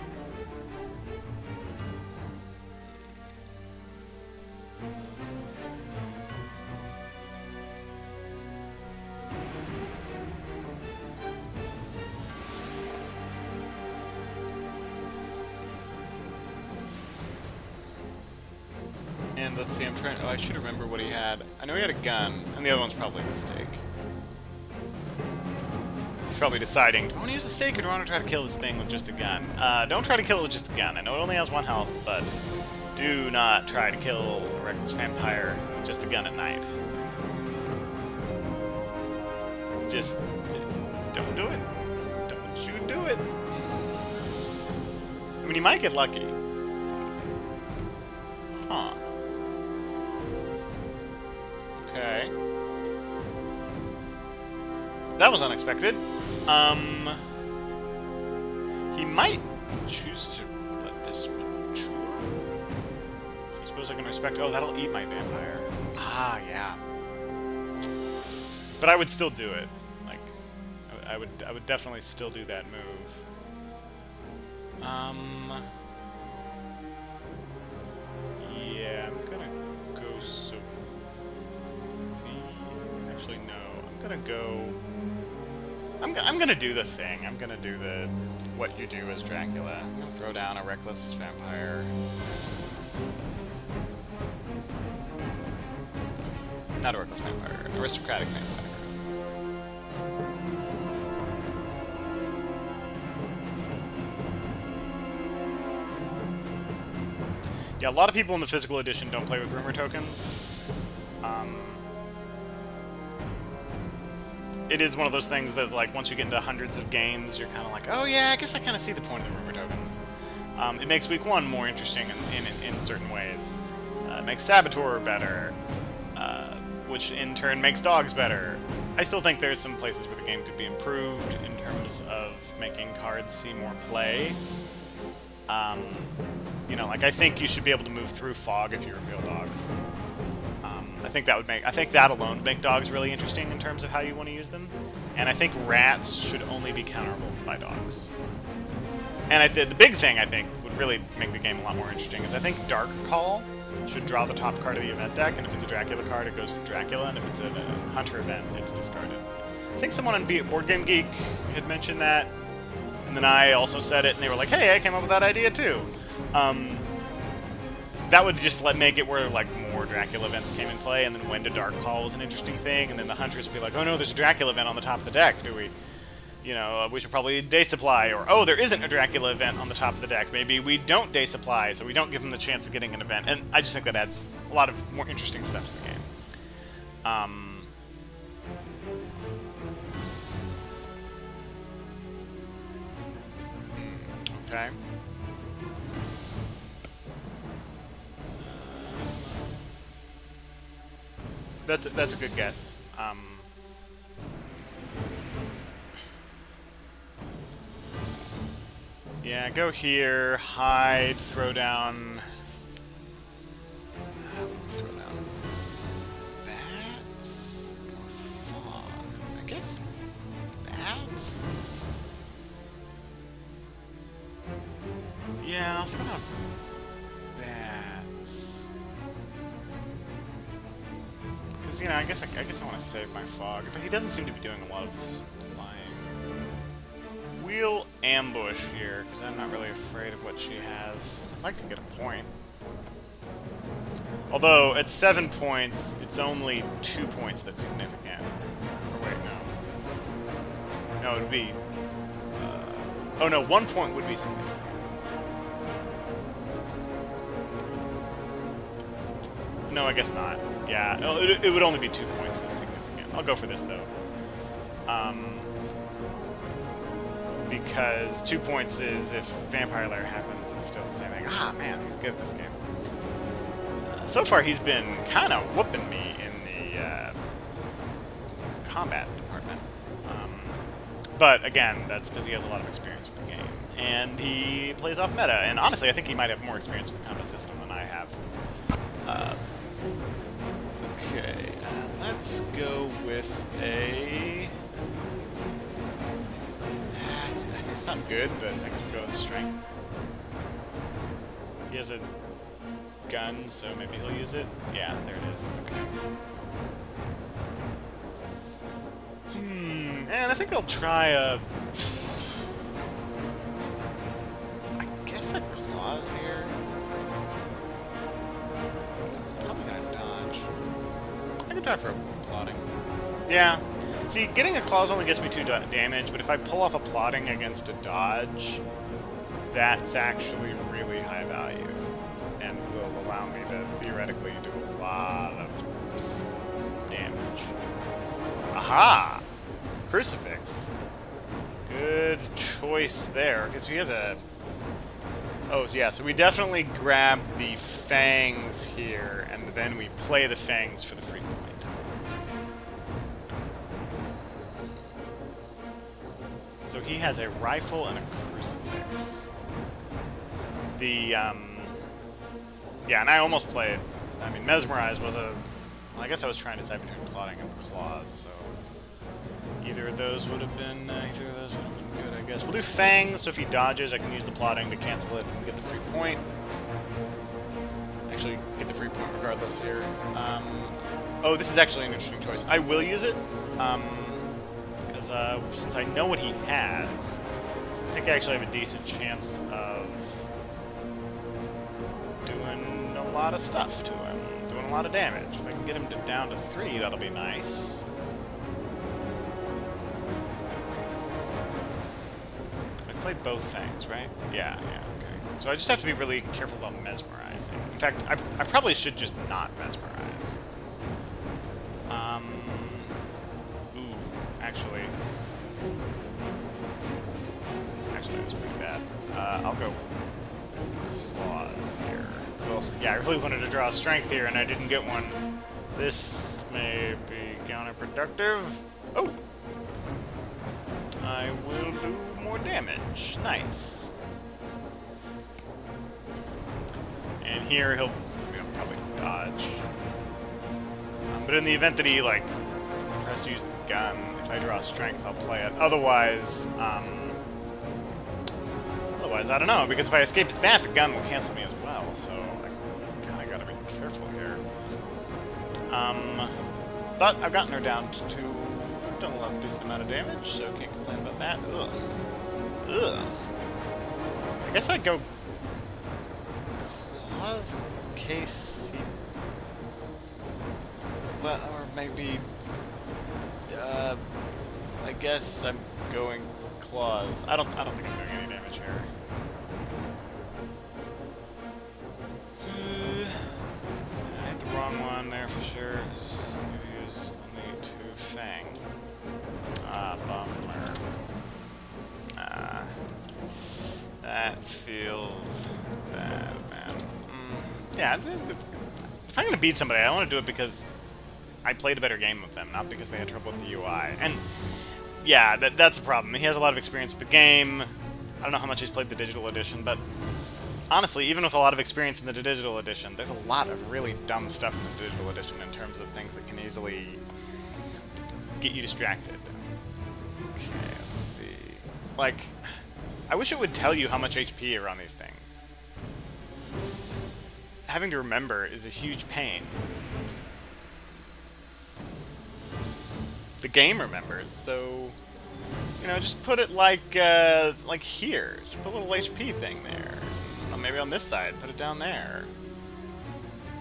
And let's see, I'm trying. Oh, I should remember what he had. I know he had a gun, and the other one's probably a stake. He's probably deciding, do I want to use a stake or do I want to try to kill this thing with just a gun? Don't try to kill it with just a gun. I know it only has 1 health, but do not try to kill a reckless vampire with just a gun at night. Just don't do it. Don't you do it. I mean, you might get lucky. Huh. Okay. That was unexpected. He might choose to let this mature. I suppose I can respect... Oh, that'll eat my vampire. Ah, yeah. But I would still do it. Like, I would definitely still do that move. Yeah, I'm gonna go Sophie. Actually, no. I'm gonna go... I'm gonna do the thing. I'm gonna do the what you do as Dracula. I'm gonna throw down a reckless vampire. Not a reckless vampire, an aristocratic vampire. Yeah, a lot of people in the physical edition don't play with rumor tokens. It is one of those things that, like, once you get into hundreds of games, you're kind of like, oh yeah, I guess I kind of see the point of the rumor tokens. It makes week 1 more interesting in certain ways. It makes Saboteur better, which in turn makes dogs better. I still think there's some places where the game could be improved in terms of making cards see more play. You know, like, I think you should be able to move through fog if you reveal dogs. I think that alone would make dogs really interesting in terms of how you want to use them. And I think rats should only be counterable by dogs. And the big thing, I think, would really make the game a lot more interesting is I think Dark Call should draw the top card of the event deck, and if it's a Dracula card, it goes to Dracula, and if it's a Hunter event, it's discarded. I think someone on Board Game Geek had mentioned that, and then I also said it, and they were like, hey, I came up with that idea too. That would just make it where, like, more Dracula events came in play, and then when to Dark Call was an interesting thing, and then the Hunters would be like, oh no, there's a Dracula event on the top of the deck, do we? You know, we should probably day supply, or, oh, there isn't a Dracula event on the top of the deck, maybe we don't day supply, so we don't give them the chance of getting an event, and I just think that adds a lot of more interesting stuff to the game. Okay. That's a good guess. Yeah, go here, hide, throw down. Throw down bats or fog. I guess bats. Yeah, I'll throw down bats. Because, you know, I guess I want to save my fog, but he doesn't seem to be doing a lot of flying. We'll ambush here, because I'm not really afraid of what she has. I'd like to get a point. Although, at 7 points, it's only 2 points that's significant. Or wait, no. No, it would be... oh no, 1 point would be significant. No, I guess not. Yeah, it would only be 2 points that's significant. I'll go for this, though. Because 2 points is if Vampire Lair happens, it's still the same thing. Ah, man, he's good at this game. So far, he's been kind of whooping me in the combat department. But again, that's because he has a lot of experience with the game. And he plays off meta. And honestly, I think he might have more experience with the combat system than I have. Okay, let's go with a... It's not good, but I can go with strength. He has a gun, so maybe he'll use it. Yeah, there it is. Okay. And I think I'll try a... I guess a claws here. It's probably gonna dodge. I could try for a plotting. Yeah. See, getting a claws only gets me 2 damage, but if I pull off a plotting against a dodge, that's actually really high value, and will allow me to theoretically do a lot of damage. Aha! Crucifix. Good choice there, because he has a... Oh, so yeah, so we definitely grab the fangs here, and then we play the fangs for the free point. So he has a rifle and a crucifix. Yeah, and I almost played... I mean, Mesmerize was a... Well, I guess I was trying to decide between plotting and claws, so... Either of those would have been... good, I guess. We'll do fangs, so if he dodges, I can use the plotting to cancel it and get the free point. Actually, get the free point regardless here. Oh, this is actually an interesting choice. I will use it, because since I know what he has, I think I actually have a decent chance of doing a lot of stuff to him, doing a lot of damage. If I can get him down to 3, that'll be nice. I played both fangs, right? Yeah, okay. So I just have to be really careful about mesmerizing. In fact, I probably should just not mesmerize. Actually, that's pretty bad. I'll go claws here. Well, yeah, I really wanted to draw strength here, and I didn't get one. This may be counterproductive. Oh! I will do more damage. Nice. And here he'll probably dodge. But in the event that he, like, tries to use the gun, if I draw strength, I'll play it. Otherwise, I don't know, because if I escape his bat, the gun will cancel me as well, so I kind of gotta be careful here. But I've gotten her down to done a decent amount of damage, so can't complain about that. Ugh. Ugh. I guess I'd go claws in case he... Well, or maybe... I guess I'm going claws. I don't think I'm doing any damage here. I hit the wrong one there for sure. Just use only 2 fang. Bummer. That feels bad, man. Yeah, if I'm gonna beat somebody, I want to do it because I played a better game with them, not because they had trouble with the UI. And yeah, that's a problem. He has a lot of experience with the game. I don't know how much he's played the digital edition, but honestly, even with a lot of experience in the digital edition, there's a lot of really dumb stuff in the digital edition in terms of things that can easily get you distracted. Okay, let's see. Like, I wish it would tell you how much HP are on these things. Having to remember is a huge pain. The game remembers, so you know, just put it like here. Just put a little HP thing there. Or maybe on this side, put it down there.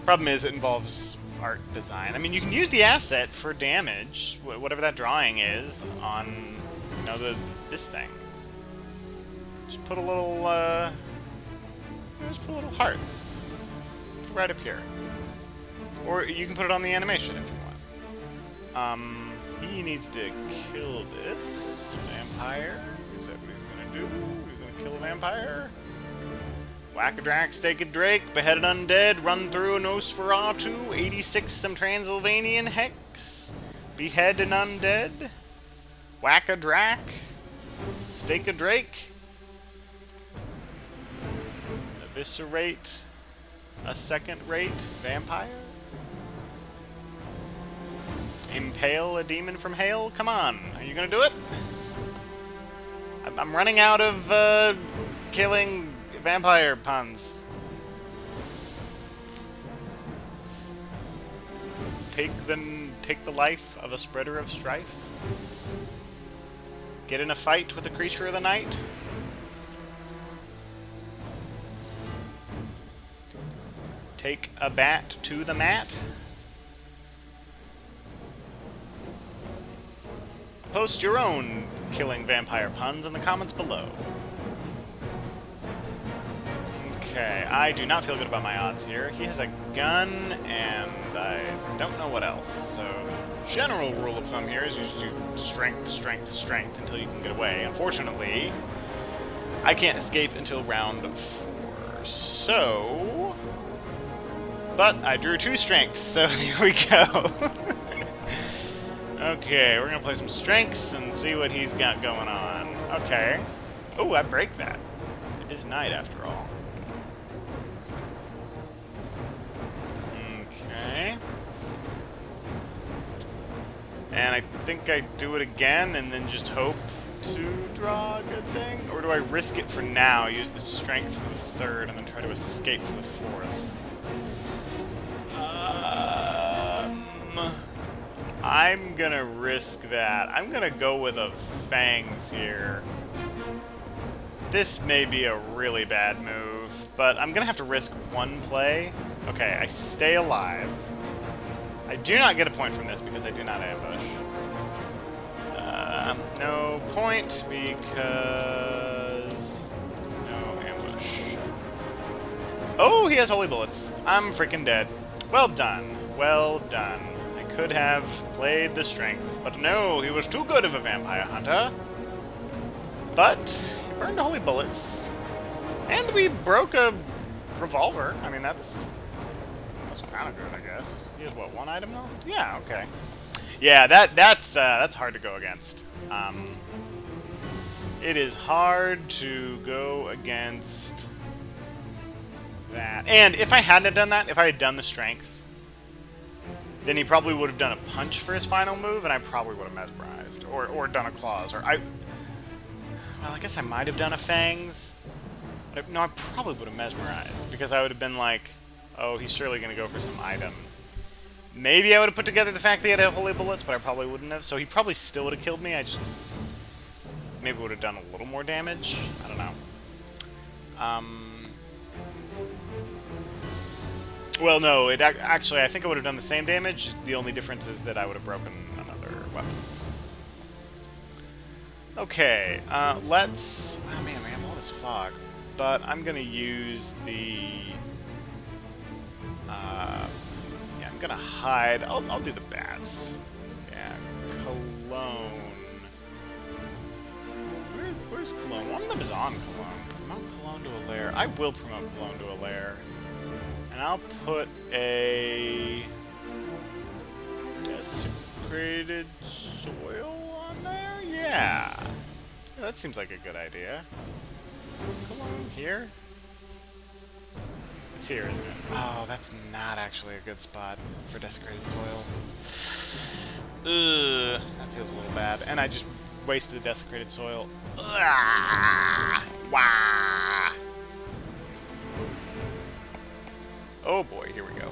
Problem is, it involves art design. I mean, you can use the asset for damage, whatever that drawing is, on this thing. Just put a little, just put a little heart right up here, or you can put it on the animation if you want. He needs to kill this vampire. Is that what he's gonna do? He's gonna kill a vampire? Whack-a-drac, stake-a-drake, beheaded undead, run through a Nosferatu, 86 some Transylvanian hex, behead an undead, whack-a-drac, Stake a Drake. Eviscerate a second-rate vampire. Impale a demon from hail? Come on, are you gonna do it? I'm running out of killing vampire puns. Take the life of a spreader of strife. Get in a fight with a creature of the night. Take a bat to the mat. Post your own killing vampire puns in the comments below. Okay, I do not feel good about my odds here. He has a gun, and I don't know what else. So, general rule of thumb here is you just do strength, strength, strength until you can get away. Unfortunately, I can't escape until round 4. So, but I drew 2 strengths, so here we go. Okay, we're gonna play some strengths and see what he's got going on. Okay. Oh, I break that. It is night after all. Okay. And I think I do it again and then just hope to draw a good thing? Or do I risk it for now, use the strength for the 3rd, and then try to escape for the 4th? I'm gonna risk that. I'm gonna go with a fangs here. This may be a really bad move, but I'm gonna have to risk 1 play. Okay, I stay alive. I do not get a point from this because I do not ambush. No point because no ambush. Oh, he has holy bullets. I'm freaking dead. Well done. Well done. I could have played the strength, but no, he was too good of a vampire hunter. But he burned holy bullets, and we broke a revolver. I mean, that's kind of good, I guess. He has what, 1 item left? Yeah, okay. Yeah, that's hard to go against. It is hard to go against that. And if I hadn't done that, if I had done the strength, then he probably would have done a punch for his final move, and I probably would have mesmerized, or done a claws, or well, I guess I might have done a fangs. But no, I probably would have mesmerized, because I would have been like, oh, he's surely going to go for some item. Maybe I would have put together the fact that he had holy bullets, but I probably wouldn't have. So he probably still would have killed me. I just maybe would have done a little more damage. I don't know. Well, no. Actually, I think I would have done the same damage. The only difference is that I would have broken another weapon. Okay. Let's. Oh man, we have all this fog. But I'm gonna use the. Yeah, I'm gonna hide. I'll do the bats. Yeah, cologne. Where's cologne? One of them is on cologne. Promote cologne to a lair. I will promote cologne to a lair, and I'll put a desecrated soil on there. Yeah, that seems like a good idea. Is cologne here? It's here, isn't it? Oh, that's not actually a good spot for desecrated soil. Ugh, that feels a little bad. And I just wasted the desecrated soil. Ugh, wah. Oh boy, here we go.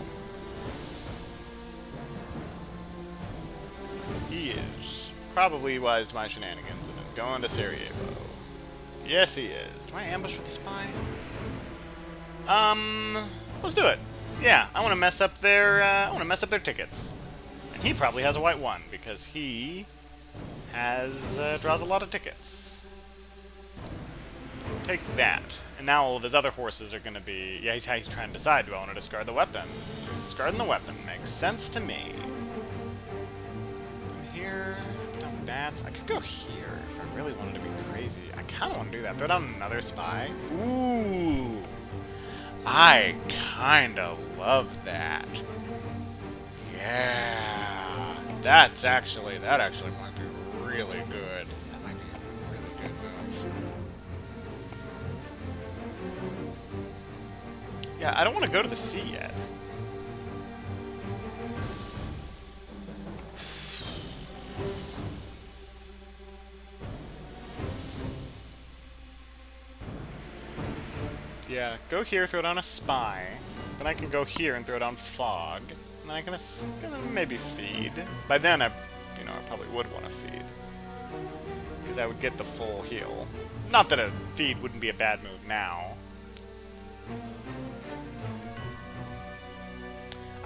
He is probably wise to my shenanigans and is going to Sarajevo. Yes, he is. Do I ambush with the spy? Let's do it. Yeah, I want to mess up their. I want to mess up their tickets. And he probably has a white one because he has draws a lot of tickets. Take that. And now all of his other horses are going to be. Yeah, he's trying to decide. Do I want to discard the weapon? Discarding the weapon makes sense to me. Here, down bats. I could go here if I really wanted to be crazy. I kind of want to do that. Throw down another spy. Ooh. I kinda love that. Yeah. That actually might be really good. That might be a really good move. Yeah, I don't want to go to the sea yet. Yeah, go here, throw down a spy. Then I can go here and throw down fog. And then I can maybe feed. By then, I probably would want to feed. Because I would get the full heal. Not that a feed wouldn't be a bad move now.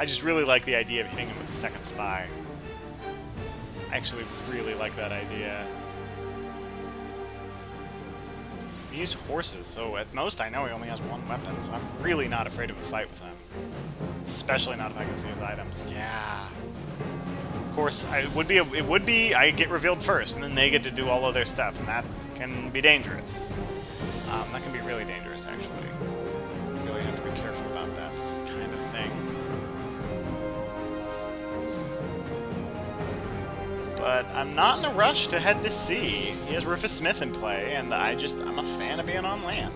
I just really like the idea of hitting him with the second spy. I actually really like that idea. He used horses, so at most I know he only has one weapon, so I'm really not afraid of a fight with him. Especially not if I can see his items. Yeah. Of course, it would be I get revealed first, and then they get to do all of their stuff, and that can be dangerous. That can be really dangerous, actually. You really have to be careful about that kind of thing. But I'm not in a rush to head to sea. He has Rufus Smith in play, and I'm a fan of being on land.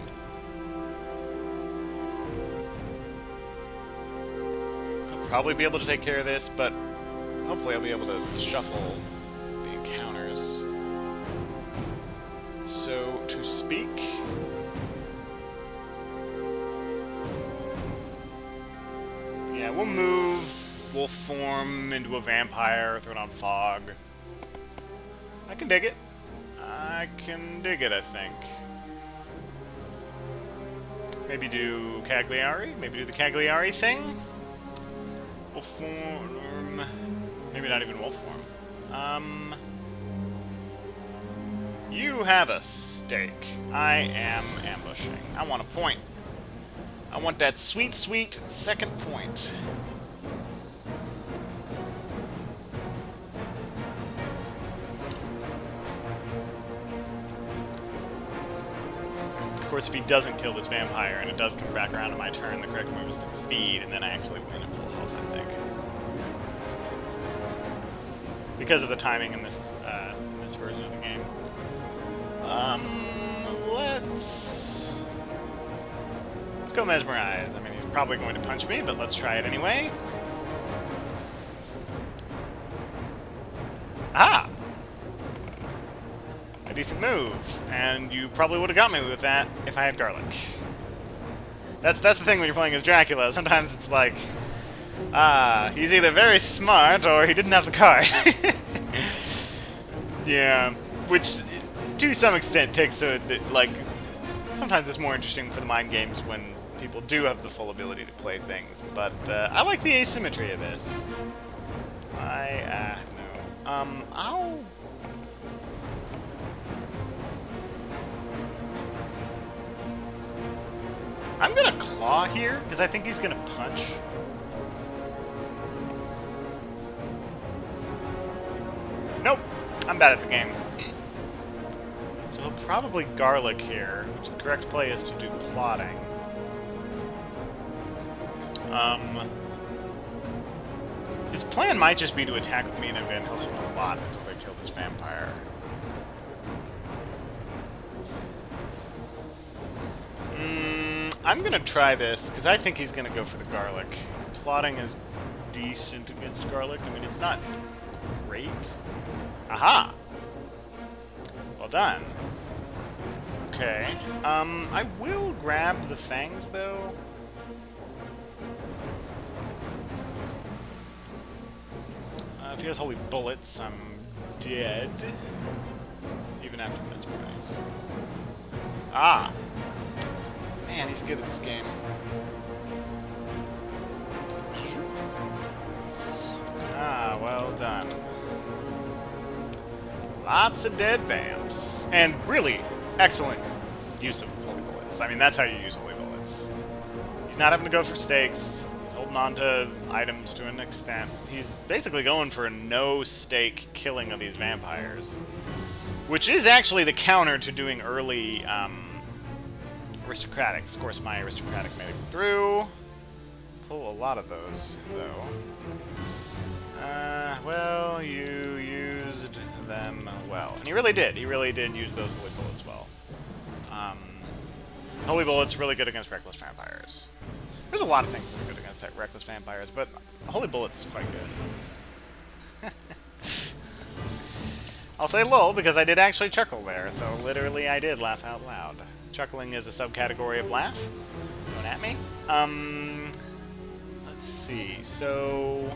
I'll probably be able to take care of this, but hopefully I'll be able to shuffle the encounters. So, to speak... Yeah, we'll move, we'll form into a vampire, throw down fog. I can dig it. I can dig it, I think. Maybe do Cagliari? Maybe do the Cagliari thing? Wolf form... Maybe not even wolf form. You have a stake. I am ambushing. I want a point. I want that sweet, sweet second point. Of course, if he doesn't kill this vampire and it does come back around to my turn, the correct move is to feed, and then I actually win at full health, I think. Because of the timing in this version of the game. Let's go mesmerize. I mean, he's probably going to punch me, but let's try it anyway. Ah! A decent move, and you probably would have got me with that if I had garlic. That's the thing when you're playing as Dracula. Sometimes it's like, he's either very smart or he didn't have the card. Yeah, which to some extent takes sometimes it's more interesting for the mind games when people do have the full ability to play things. But I like the asymmetry of this. No. I'm gonna claw here, because I think he's gonna punch. Nope, I'm bad at the game. So he'll probably garlic here, which the correct play is to do plotting. His plan might just be to attack with me and Van Helsing a lot until they kill this vampire. I'm gonna try this, because I think he's gonna go for the garlic. Plotting is decent against garlic. I mean, it's not great. Aha! Well done. Okay. I will grab the fangs, though. If he has holy bullets, I'm dead. Even after mesmerize. Ah! Man, he's good at this game. Ah, well done. Lots of dead vamps. And really excellent use of holy bullets. I mean, that's how you use holy bullets. He's not having to go for stakes. He's holding on to items to an extent. He's basically going for a no-stake killing of these vampires. Which is actually the counter to doing early, aristocratic. Of course, my aristocratic made it through. Pull a lot of those, though. Well, you used them well. And he really did. He really did use those holy bullets well. Holy bullets really good against reckless vampires. There's a lot of things that are good against reckless vampires, but Holy Bullet's quite good. I'll say lol because I did actually chuckle there, so literally I did laugh out loud. Chuckling is a subcategory of laugh. Going at me. Let's see. So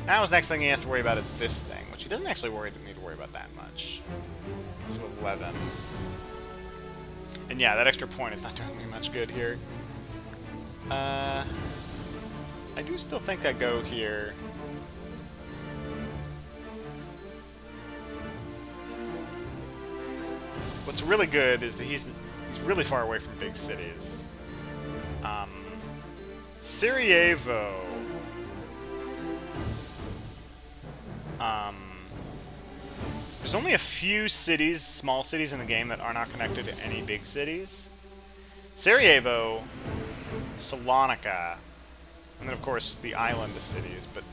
now his next thing he has to worry about is this thing, which he doesn't actually need to worry about that much. So 11. And yeah, that extra point is not doing me much good here. I do still think I go here. What's really good is that he's really far away from big cities. Sarajevo. There's only a few cities, small cities in the game that are not connected to any big cities. Sarajevo, Salonika, and then of course the island cities, but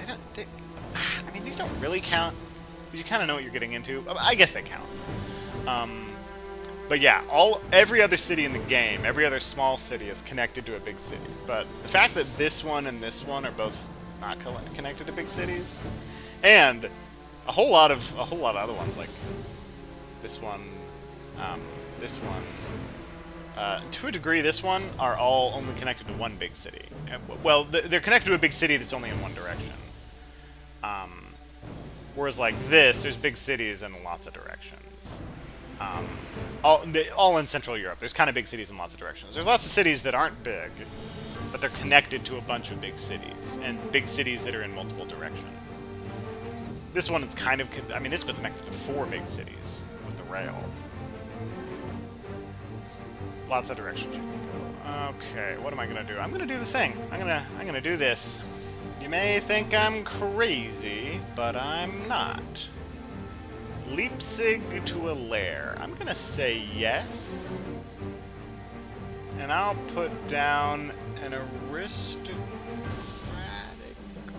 I mean, these don't really count, because you kind of know what you're getting into. I guess they count. But yeah, every other city in the game, every other small city is connected to a big city. But the fact that this one and this one are both not connected to big cities, and a whole lot of other ones like this one, to a degree, this one are all only connected to one big city. Well, they're connected to a big city that's only in one direction. Whereas like this, there's big cities in lots of directions. All in Central Europe. There's kind of big cities in lots of directions. There's lots of cities that aren't big, but they're connected to a bunch of big cities, and big cities that are in multiple directions. This one is kind of, I mean, this one's connected to 4 big cities with the rail. Lots of directions you can go. Okay, what am I gonna do? I'm gonna do the thing. I'm gonna do this. You may think I'm crazy, but I'm not. Leipzig to a lair. I'm gonna say yes. And I'll put down an aristocratic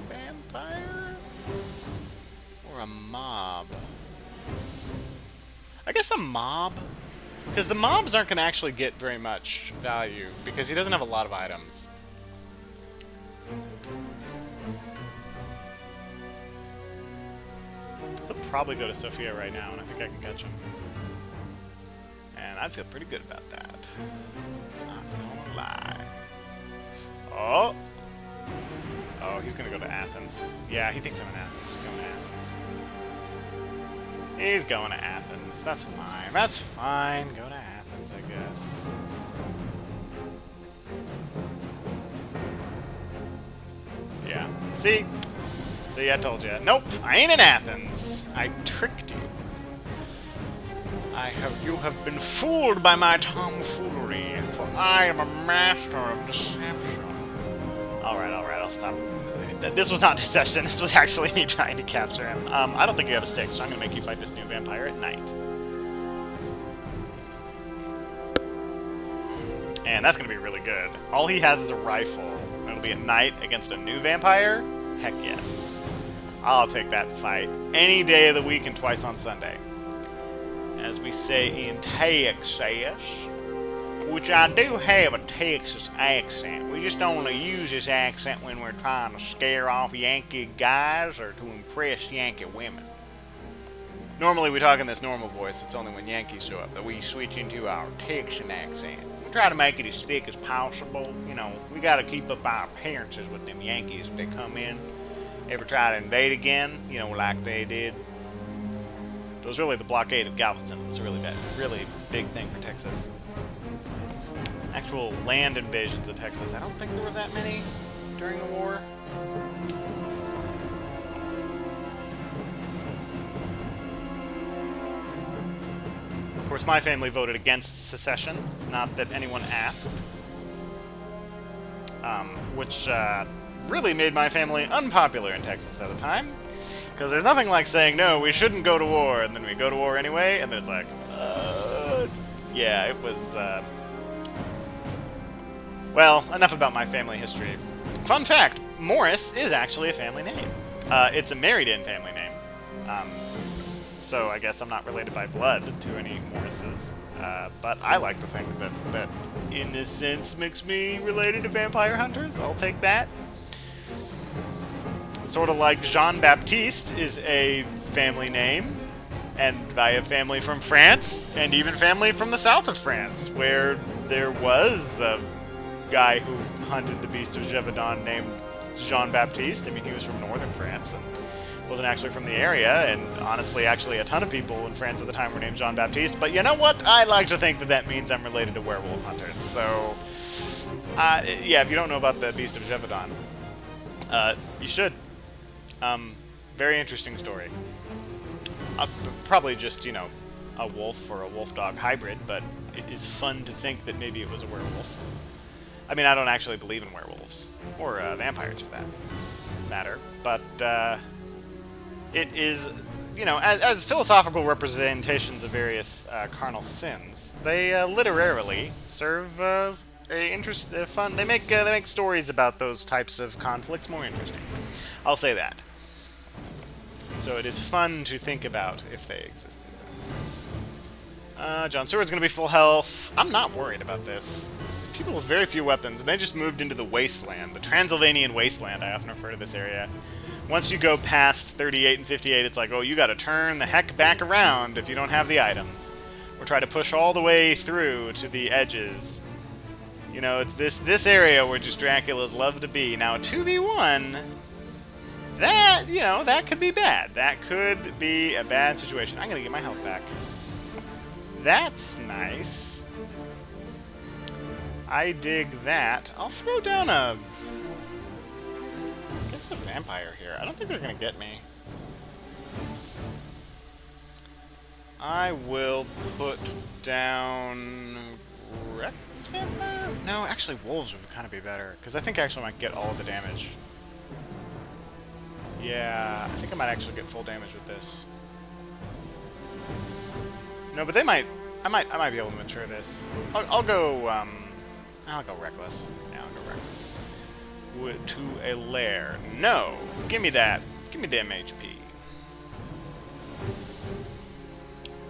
vampire? Or a mob? I guess a mob. Because the mobs aren't going to actually get very much value, because he doesn't have a lot of items. He'll probably go to Sophia right now, and I think I can catch him. And I'd feel pretty good about that. Not gonna lie. Oh! Oh, he's going to go to Athens. Yeah, he thinks I'm in Athens. He's going to Athens. He's going to Athens. That's fine. That's fine. Go to Athens, I guess. Yeah. See? See, I told you. Nope, I ain't in Athens. I tricked you. You have been fooled by my tomfoolery, for I am a master of deception. Alright, I'll stop. This was not deception, this was actually me trying to capture him. I don't think you have a stick, so I'm gonna make you fight this new vampire at night. And that's gonna be really good. All he has is a rifle. It'll be at night against a new vampire? Heck yes. I'll take that fight any day of the week and twice on Sunday. As we say in Texas, which I do have a Texas accent. We just don't want to use this accent when we're trying to scare off Yankee guys or to impress Yankee women. Normally we talk in this normal voice. It's only when Yankees show up that we switch into our Texan accent. We try to make it as thick as possible. You know, we got to keep up our appearances with them Yankees if they come in. Ever try to invade again? You know, like they did. It was really the blockade of Galveston. It was a really big thing for Texas. Actual land invasions of Texas. I don't think there were that many during the war. Of course, my family voted against secession. Not that anyone asked. Which really made my family unpopular in Texas at the time. Because there's nothing like saying, no, we shouldn't go to war, and then we go to war anyway, and there's like, yeah, it was, well, enough about my family history. Fun fact, Morris is actually a family name. It's a married-in family name. So I guess I'm not related by blood to any Morrises. But I like to think that in a sense makes me related to vampire hunters. I'll take that. Sort of like Jean-Baptiste is a family name, and I have family from France, and even family from the south of France, where there was a guy who hunted the beast of Gévaudan named Jean-Baptiste. I mean, he was from northern France, and wasn't actually from the area, and honestly, actually a ton of people in France at the time were named Jean-Baptiste, but you know what? I like to think that that means I'm related to werewolf hunters, so... yeah, if you don't know about the beast of Gévaudan, you should. Very interesting story. Probably just, you know, a wolf or a wolf-dog hybrid, but it is fun to think that maybe it was a werewolf. I mean, I don't actually believe in werewolves, or vampires for that matter, but it is, you know, as philosophical representations of various carnal sins, they literarily serve fun. They make stories about those types of conflicts more interesting. I'll say that. So it is fun to think about if they existed. John Seward's going to be full health. I'm not worried about this. It's people with very few weapons, and they just moved into the wasteland. The Transylvanian wasteland, I often refer to this area. Once you go past 38 and 58, it's like, oh, you got to turn the heck back around if you don't have the items. Or try to push all the way through to the edges. You know, it's this area where just Draculas love to be. Now, a 2v1... that, you know, that could be bad. That could be a bad situation. I'm going to get my health back. That's nice. I dig that. I'll throw down a... I guess a vampire here. I don't think they're going to get me. I will put down... Reckless vampire? No, actually wolves would kind of be better. Because I think I actually might get all of the damage. Yeah, I think I might actually get full damage with this. No, but they might. I might be able to mature this. I'll go. I'll go reckless. Yeah, I'll go reckless. To a lair. No, give me that. Give me them HP.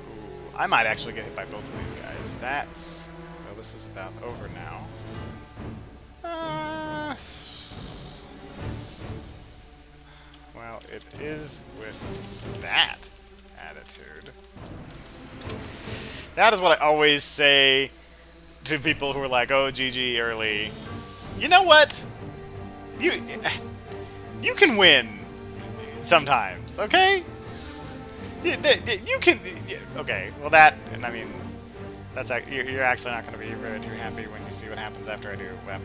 Ooh, I might actually get hit by both of these guys. That's. Well, this is about over now. Well, it is with that attitude. That is what I always say to people who are like, oh, GG early. You know what? You can win sometimes, okay? You can... Okay, well that... And I mean, that's you're actually not going to be really too happy when you see what happens after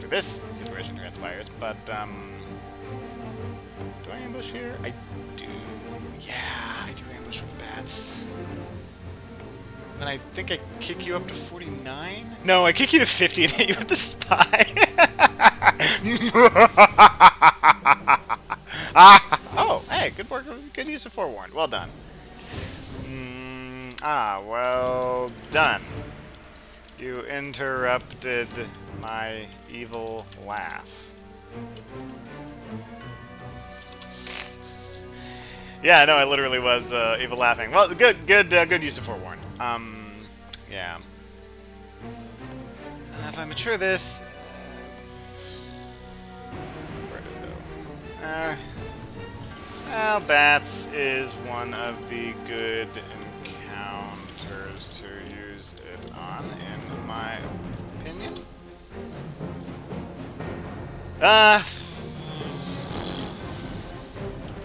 this situation transpires, but, do I ambush here? I do. Yeah, I do ambush with the bats. Then I think I kick you up to 49? No, I kick you to 50 and hit you with the spy. Oh, hey, good work. Good use of forewarned. Well done. Well done. You interrupted my evil laugh. Yeah, no, I literally was evil laughing. Well, good use of forewarned. Yeah. If I mature this, where did it go? Well, bats is one of the good encounters to use it on, in my opinion.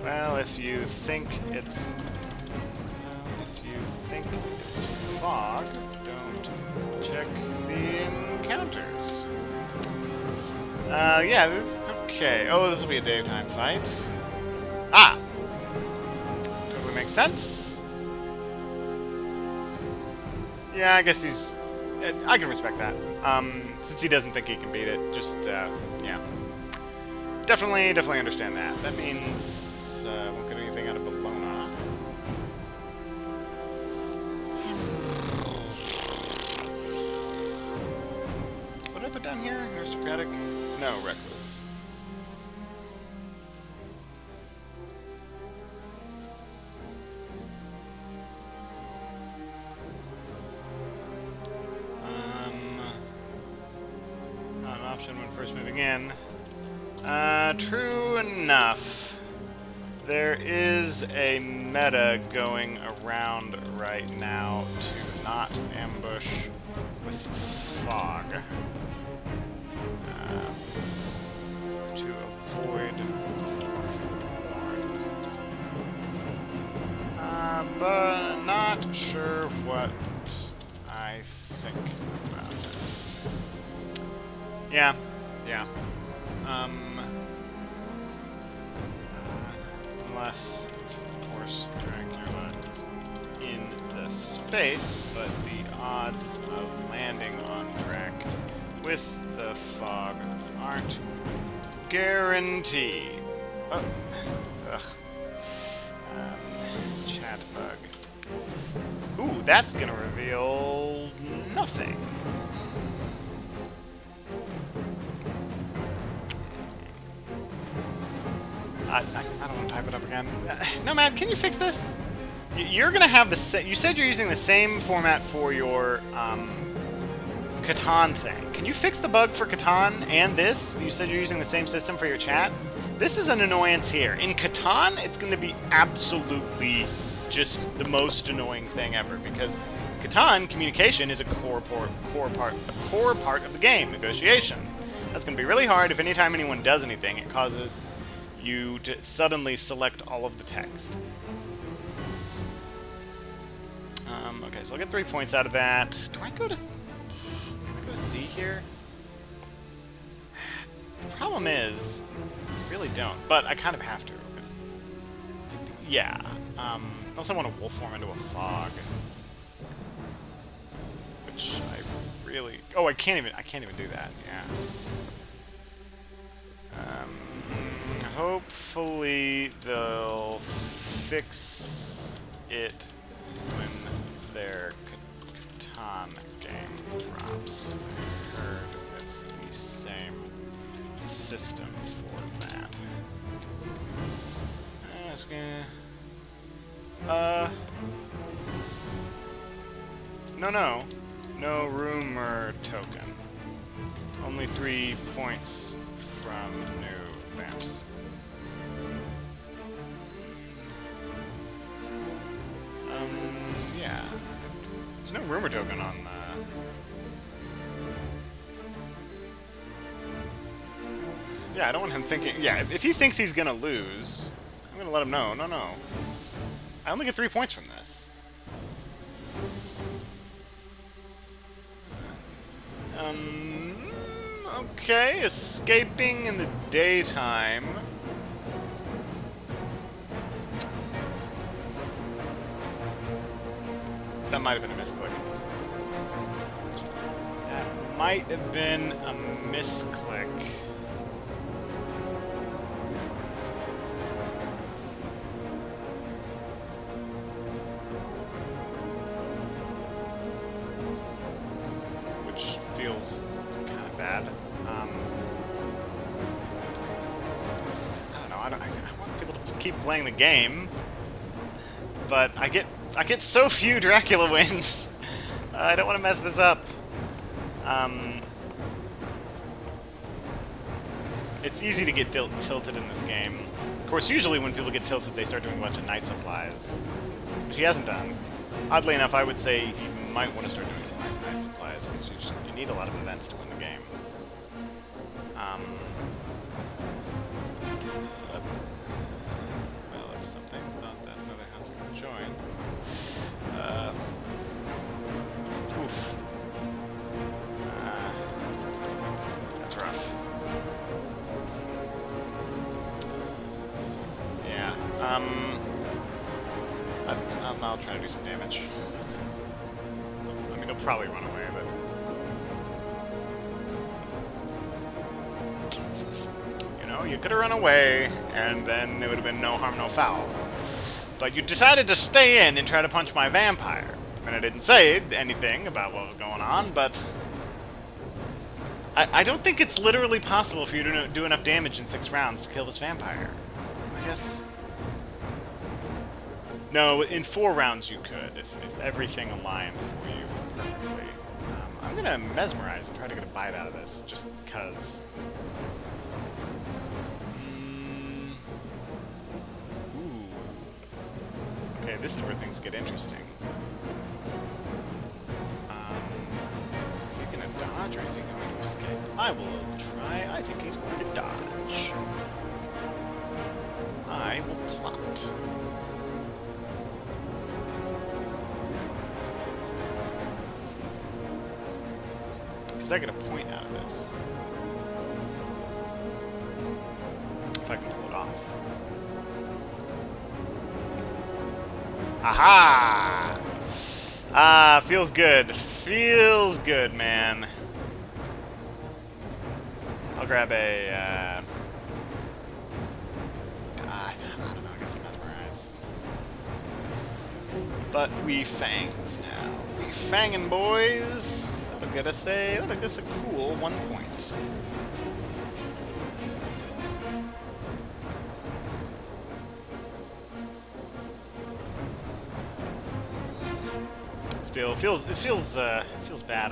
Well, if you think it's fog, don't check the encounters. Yeah, okay. Oh, this will be a daytime fight. Ah! Totally makes sense. Yeah, I guess he's... I can respect that. Since he doesn't think he can beat it, just, yeah. Definitely understand that. That means, won't get anything out of Bologna. What did I put down here? Aristocratic? No, reckless. option when first moving in. True enough. There is a meta going around right now to not ambush with fog. To avoid but not sure what I think about it. Yeah. Unless, of course, Dracula is in the space, but the odds of landing on Drac with the fog aren't guaranteed. Oh. Ugh. Chat bug. Ooh, that's gonna reveal nothing. I don't want to type it up again. No, Matt, can you fix this? You're gonna have the same. You said you're using the same format for your Catan thing. Can you fix the bug for Catan and this? You said you're using the same system for your chat. This is an annoyance here. In Catan, it's going to be absolutely just the most annoying thing ever, because Catan communication is a core part of the game. Negotiation. That's going to be really hard if anytime anyone does anything, it causes you to suddenly select all of the text. Okay, so I'll get 3 points out of that. Do I go to C here? The problem is, I really don't, but I kind of have to. Yeah. Unless I want to wolf form into a fog, which I really. Oh, I can't even do that. Yeah. Hopefully they'll fix it when their Catan game drops. I heard it's the same system for that. That's gonna... No rumor token. Only 3 points from new vamps. Yeah. There's no rumor token on Yeah, I don't want him thinking... Yeah, if he thinks he's gonna lose, I'm gonna let him know. No. I only get 3 points from this. Okay, escaping in the daytime. That might have been a misclick. That might have been a misclick. Which feels kind of bad. I don't know. I want people to keep playing the game, but I get so few Dracula wins. I don't want to mess this up. It's easy to get tilted in this game. Of course, usually when people get tilted, they start doing a bunch of night supplies, which he hasn't done. Oddly enough, I would say he might want to start doing some night supplies, because you need a lot of events to win the game. Well, there's something about that another house can join. Oof. That's rough. Yeah. I'll try to do some damage. I mean, he'll probably run away, but... You know, you could have run away, and then it would have been no harm, no foul. But you decided to stay in and try to punch my vampire. And I didn't say anything about what was going on, but... I don't think it's literally possible for you to do enough damage in 6 rounds to kill this vampire. I guess... No, in 4 rounds you could, if everything aligned for you perfectly. I'm gonna mesmerize and try to get a bite out of this, just because. Ooh. Okay, this is where things get interesting. Is he gonna dodge or is he going to escape? I will try. I think he's going to dodge. I will plot. Because I get a point out of this. If I can pull it off. Aha! Ah, feels good. Feels good, man. I'll grab a, I don't know, I guess I'll mesmerize. But we fangs now. We fangin' boys. That'll get us a cool 1 point. Still, it feels bad.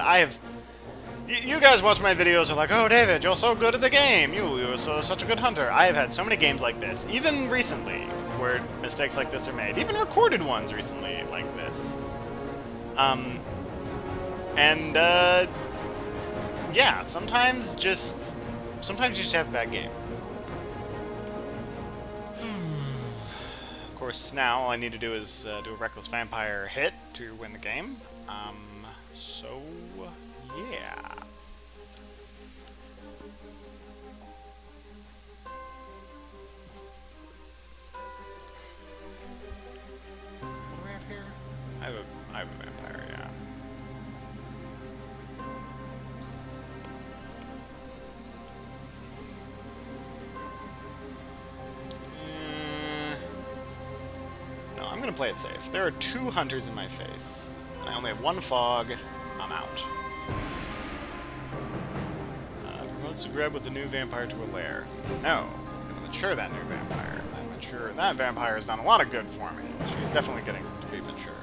You guys watch my videos are like, oh, David, you're so good at the game. You're such a good hunter. I have had so many games like this, even recently, where mistakes like this are made. Even recorded ones recently like this. Yeah, sometimes you just have a bad game. Of course, now all I need to do is do a reckless vampire hit to win the game. So yeah. What do we have here? I have a vampire, yeah. No, I'm gonna play it safe. There are 2 hunters in my face. I only have 1 fog. I'm out. Promotes to grab with the new vampire to a lair. No, I'm gonna mature that new vampire. That vampire has done a lot of good for me. She's definitely getting to be matured.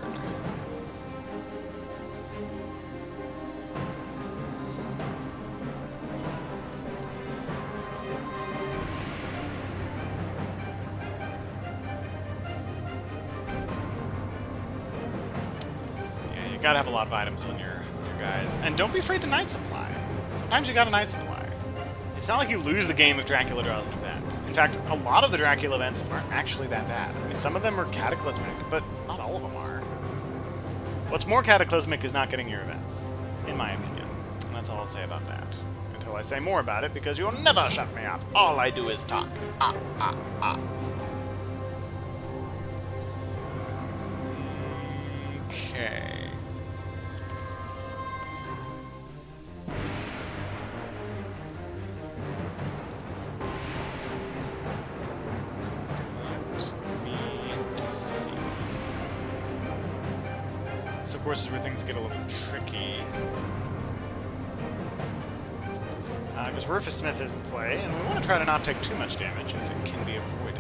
Yeah, you gotta have a lot of items on your guys. And don't be afraid to night supply. Sometimes you gotta night supply. It's not like you lose the game if Dracula draws an event. In fact, a lot of the Dracula events aren't actually that bad. I mean, some of them are cataclysmic, but not all of them are. What's more cataclysmic is not getting your events, in my opinion. And that's all I'll say about that. Until I say more about it, because you'll never shut me up. All I do is talk. Okay. Of course, is where things get a little tricky. Because Rufus Smith is in play, and we want to try to not take too much damage if it can be avoided.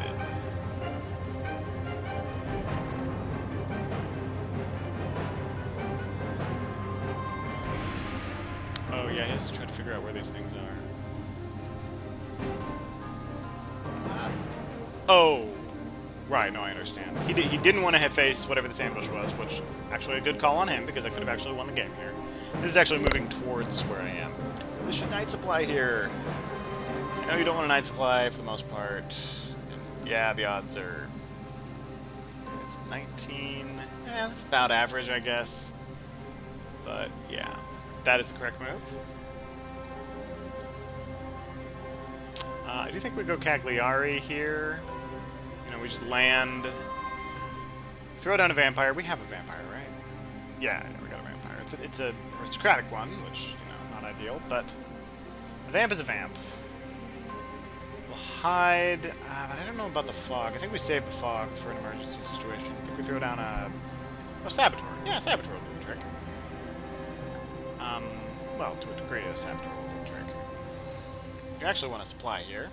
Oh yeah, he has to try to figure out where these things are. Oh! Right, no, I understand. He didn't want to have faced whatever this ambush was, which actually a good call on him, because I could have actually won the game here. This is actually moving towards where I am. We should night supply here. I know you don't want a night supply for the most part. And yeah, the odds are... It's 19... Yeah, that's about average, I guess. But, yeah. That is the correct move. I do think we go Cagliari here. You know, we just land, throw down a vampire. We have a vampire, right? Yeah, we got a vampire. It's a aristocratic one, which, you know, not ideal, but a vamp is a vamp. We'll hide, but I don't know about the fog. I think we save the fog for an emergency situation. I think we throw down a saboteur. Yeah, saboteur will do the trick. Well, to a degree, a saboteur will do the trick. You actually want to supply here.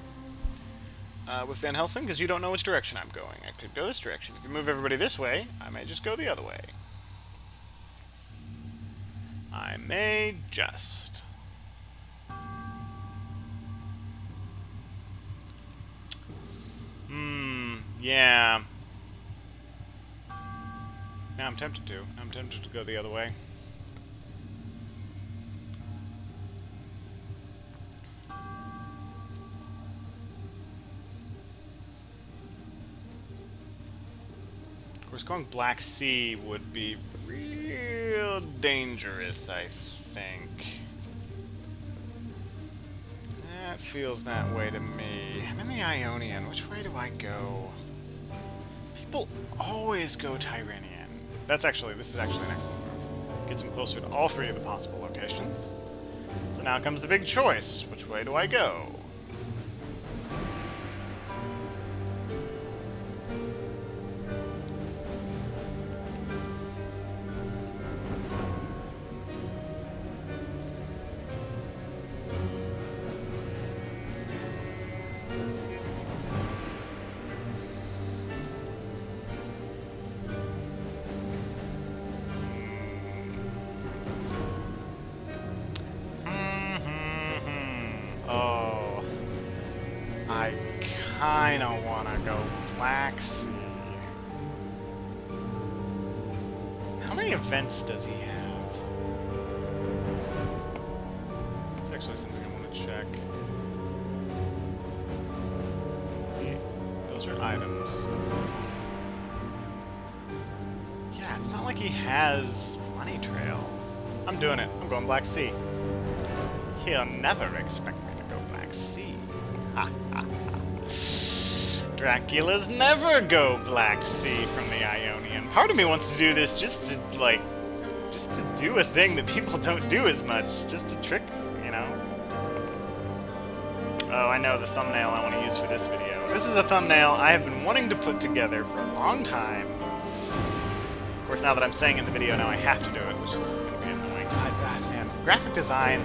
With Van Helsing, because you don't know which direction I'm going. I could go this direction. If you move everybody this way, I may just go the other way. I I may just. Yeah. Now I'm tempted to. I'm tempted to go the other way. Of course, going Black Sea would be real dangerous, I think. That feels that way to me. I'm in the Ionian. Which way do I go? People always go Tyrrhenian. This is actually an excellent move. Gets him closer to all three of the possible locations. So now comes the big choice. Which way do I go? Oh, I kinda wanna go Black Sea. How many events does he have? It's actually something I want to check. Those are items. Yeah, it's not like he has Money Trail. I'm doing it. I'm going Black Sea. He'll never expect me to go Black Sea. Ha ha ha. Dracula's never go Black Sea from the Ionian. Part of me wants to do this just to do a thing that people don't do as much. Just to trick, you know? Oh, I know the thumbnail I want to use for this video. This is a thumbnail I have been wanting to put together for a long time. Of course, now that I'm saying in the video, now I have to do it, which is going to be annoying. Man, graphic design,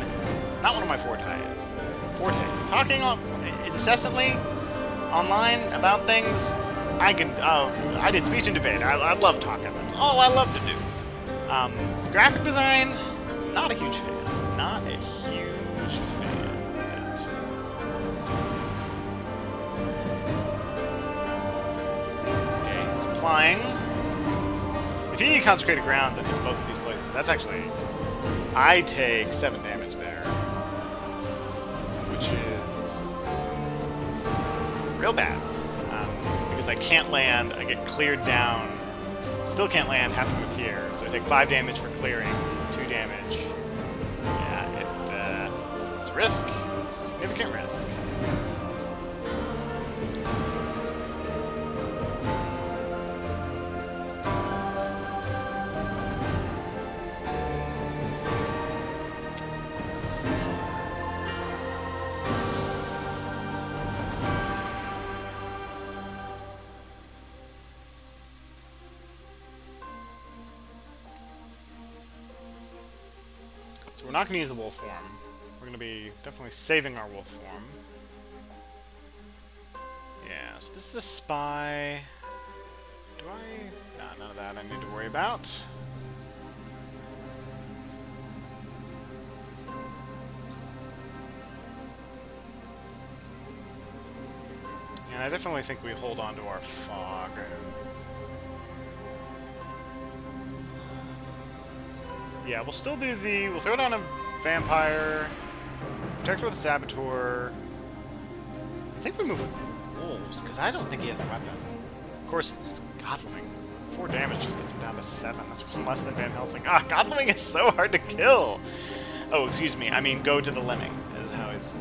not one of my fortes. Talking incessantly online about things, I did speech and debate. I love talking. That's all I love to do. Graphic design, not a huge fan. Not a huge fan of it. Okay, he's supplying. If he consecrated grounds and hits both of these places, that's actually... I take 7 damage there. Which is... real bad. Because I can't land, I get cleared down. Still can't land, have to move here. So I take 5 damage for clearing, 2 damage. Yeah, it's a risk. It's a significant risk. We're not going to use the wolf form. We're going to be definitely saving our wolf form. Yeah, so this is the spy. Do I? Nah, none of that I need to worry about. And I definitely think we hold on to our fog. Yeah, we'll still do we'll throw down a vampire, protect with a saboteur. I think we move with wolves, because I don't think he has a weapon. Of course, it's Godling. 4 damage just gets him down to 7. That's less than Van Helsing. Ah, Godling is so hard to kill! Oh, excuse me, I mean go to the lemming, is how he's...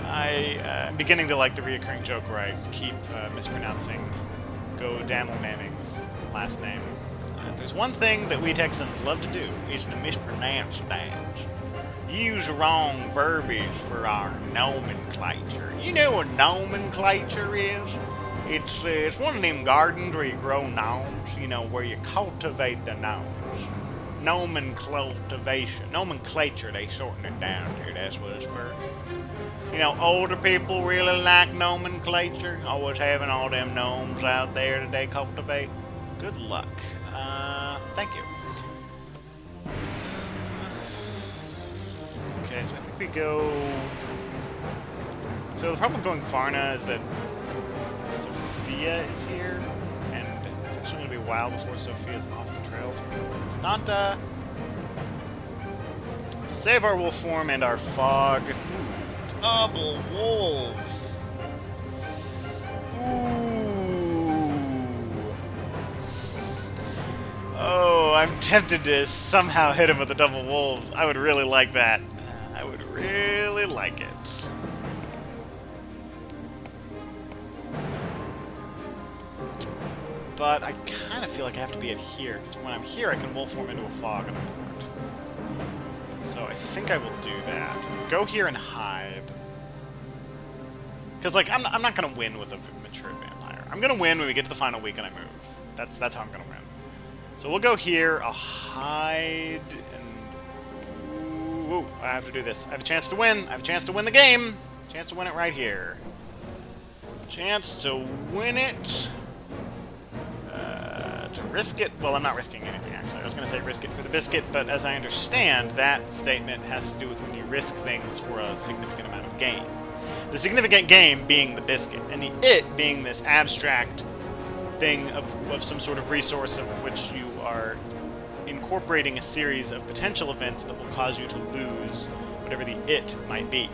I'm beginning to like the reoccurring joke where I keep mispronouncing Go Damel Manning's last name. If there's one thing that we Texans love to do, is to mispronounce things. Use wrong verbiage for our nomenclature. You know what nomenclature is? It's one of them gardens where you grow gnomes, you know, where you cultivate the gnomes. Nomenclature, they shorten it down to, that's what it's for. You know, older people really like nomenclature, always having all them gnomes out there that they cultivate. Good luck. thank you. Okay, so I think we go... So the problem with going Varna is that Sophia is here, and it's actually going to be a while before Sophia's off the trail, so Constanta. Save our wolf form and our fog. Double wolves. Ooh. Oh, I'm tempted to somehow hit him with the double wolves. I would really like that. I would really like it. But I kind of feel like I have to be at here, because when I'm here I can wolf form into a fog and a port. So I think I will do that. Go here and hide. Because, like, I'm not going to win with a matured vampire. I'm going to win when we get to the final week and I move. That's how I'm going to win. So we'll go here, I'll hide, and... Ooh, I have to do this. I have a chance to win. I have a chance to win the game. Chance to win it right here. Chance to win it. To risk it. Well, I'm not risking anything, actually. I was going to say risk it for the biscuit, but as I understand, that statement has to do with when you risk things for a significant amount of gain. The significant gain being the biscuit, and the it being this abstract thing of some sort of resource of which you are incorporating a series of potential events that will cause you to lose whatever the it might be.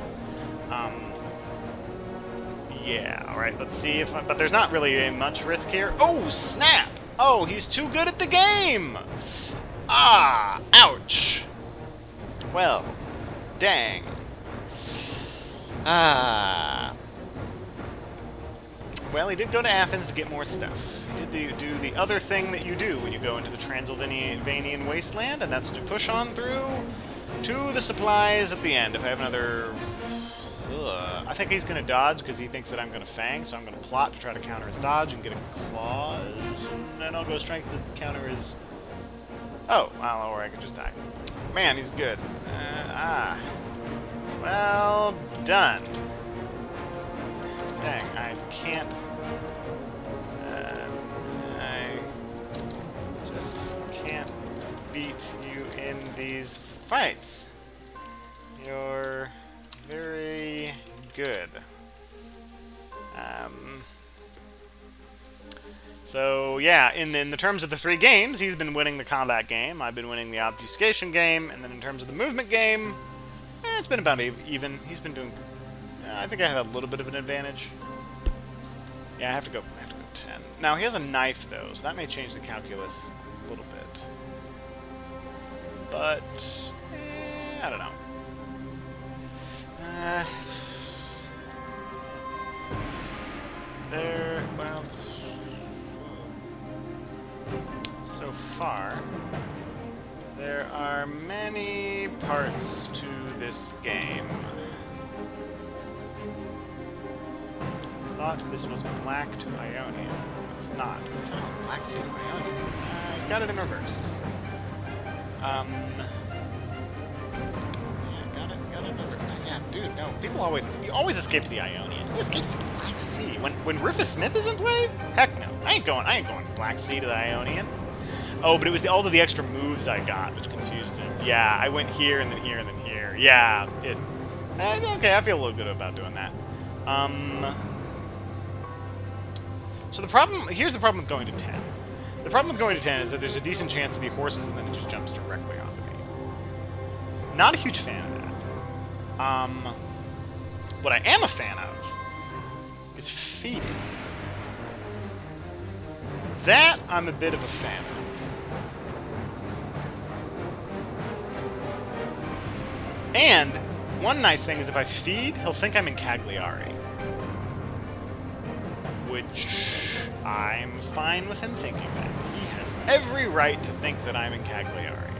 Yeah, alright, let's see if but there's not really much risk here. Oh, snap! Oh, he's too good at the game! Ah, ouch! Well, dang. Ah. Well, he did go to Athens to get more stuff. He did do the other thing that you do when you go into the Transylvanian wasteland, and that's to push on through to the supplies at the end. If I have another... I think he's going to dodge because he thinks that I'm going to fang, so I'm going to plot to try to counter his dodge and get a claws, and then I'll go strength to counter his... Oh, well, or I could just die. Man, he's good. Well done. Dang, I can't... I just can't beat you in these fights. You're very good. So, yeah, in the terms of the 3 games, he's been winning the combat game, I've been winning the obfuscation game, and then in terms of the movement game, it's been about even. He's been doing... I think I have a little bit of an advantage. Yeah, I have to go 10. Now, he has a knife, though, so that may change the calculus a little bit. But, I don't know. Well... So far, there are many parts to this game. I thought this was black to Ionian. It's not. I thought it was black sea to Ionian. It's got it in reverse. Yeah, got it in reverse. Yeah, dude, no. People always escape to the Ionian. Who escapes to the Black Sea? When Rufus Smith is in play? Heck no. I ain't going Black Sea to the Ionian. Oh, but it was all of the extra moves I got, which confused him. Yeah, I went here and then here and then here. Yeah, okay, I feel a little good about doing that. So here's the problem with going to 10. The problem with going to 10 is that there's a decent chance that he horses and then it just jumps directly onto me. Not a huge fan of that. What I am a fan of is feeding. That I'm a bit of a fan of. And one nice thing is if I feed, he'll think I'm in Cagliari. Which I'm fine with him thinking that. He has every right to think that I'm in Cagliari.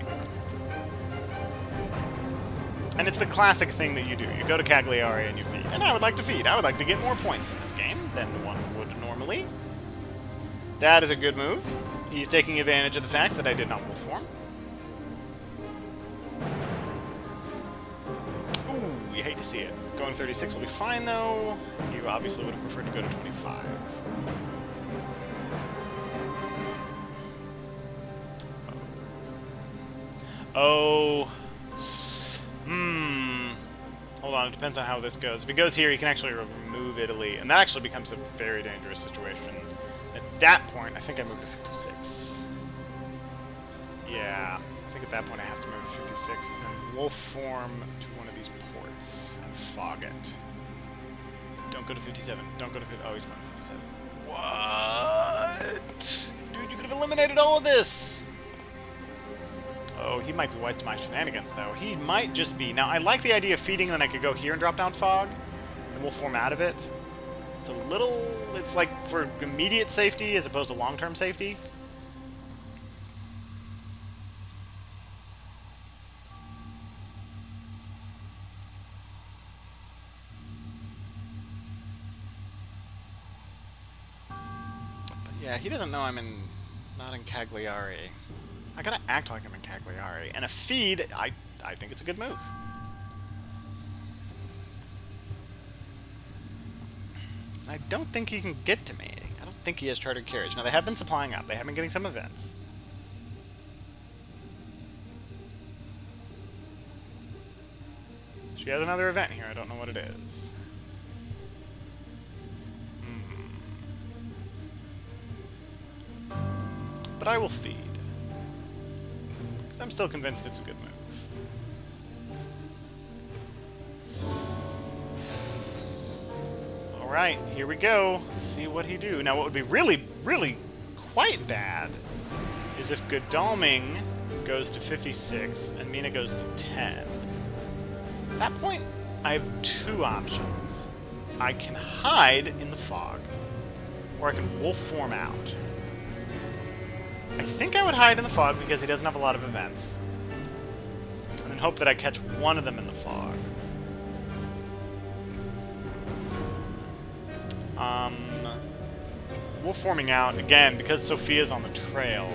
And it's the classic thing that you do. You go to Cagliari and you feed. And I would like to feed. I would like to get more points in this game than one would normally. That is a good move. He's taking advantage of the fact that I did not wolf form. Ooh, you hate to see it. Going 36 will be fine, though. You obviously would have preferred to go to 25. Oh. Hmm. Hold on, it depends on how this goes. If he goes here, he can actually remove Italy, and that actually becomes a very dangerous situation. At that point, I think I move to 56. Yeah, I think at that point I have to move to 56, and then wolf form to one of these ports and fog it. Don't go to 57. Don't go to 50. Oh, he's going to 57. What? Dude, you could have eliminated all of this! Oh, he might be wiped to my shenanigans, though. He might just be... Now, I like the idea of feeding, then I could go here and drop down fog, and we'll form out of it. It's a little... It's like for immediate safety as opposed to long-term safety. But yeah, he doesn't know I'm not in Cagliari. I gotta act like I'm in Cagliari. And a feed, I think it's a good move. I don't think he can get to me. I don't think he has chartered carriage. Now, they have been supplying up. They have been getting some events. She has another event here. I don't know what it is. But I will feed. Because I'm still convinced it's a good move. Alright, here we go. Let's see what he do. Now, what would be really, really quite bad is if Godalming goes to 56 and Mina goes to 10. At that point, I have two options. I can hide in the fog, or I can wolf form out. I think I would hide in the fog because he doesn't have a lot of events. And then hope that I catch one of them in the fog. Wolf forming out, again, because Sophia's on the trail.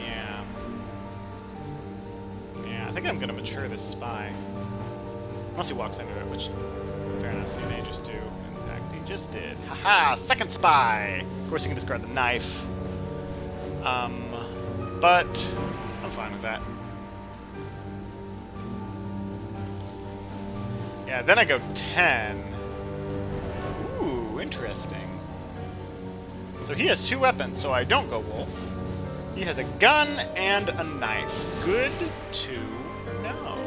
Yeah. Yeah, I think I'm going to mature this spy. Unless he walks into it, which, fair enough, he may just do. In fact, he just did. Haha! Second spy! Of course, you can discard the knife. But I'm fine with that. Yeah, then I go 10. Ooh, interesting. So he has two weapons, so I don't go wolf. He has a gun and a knife. Good to know.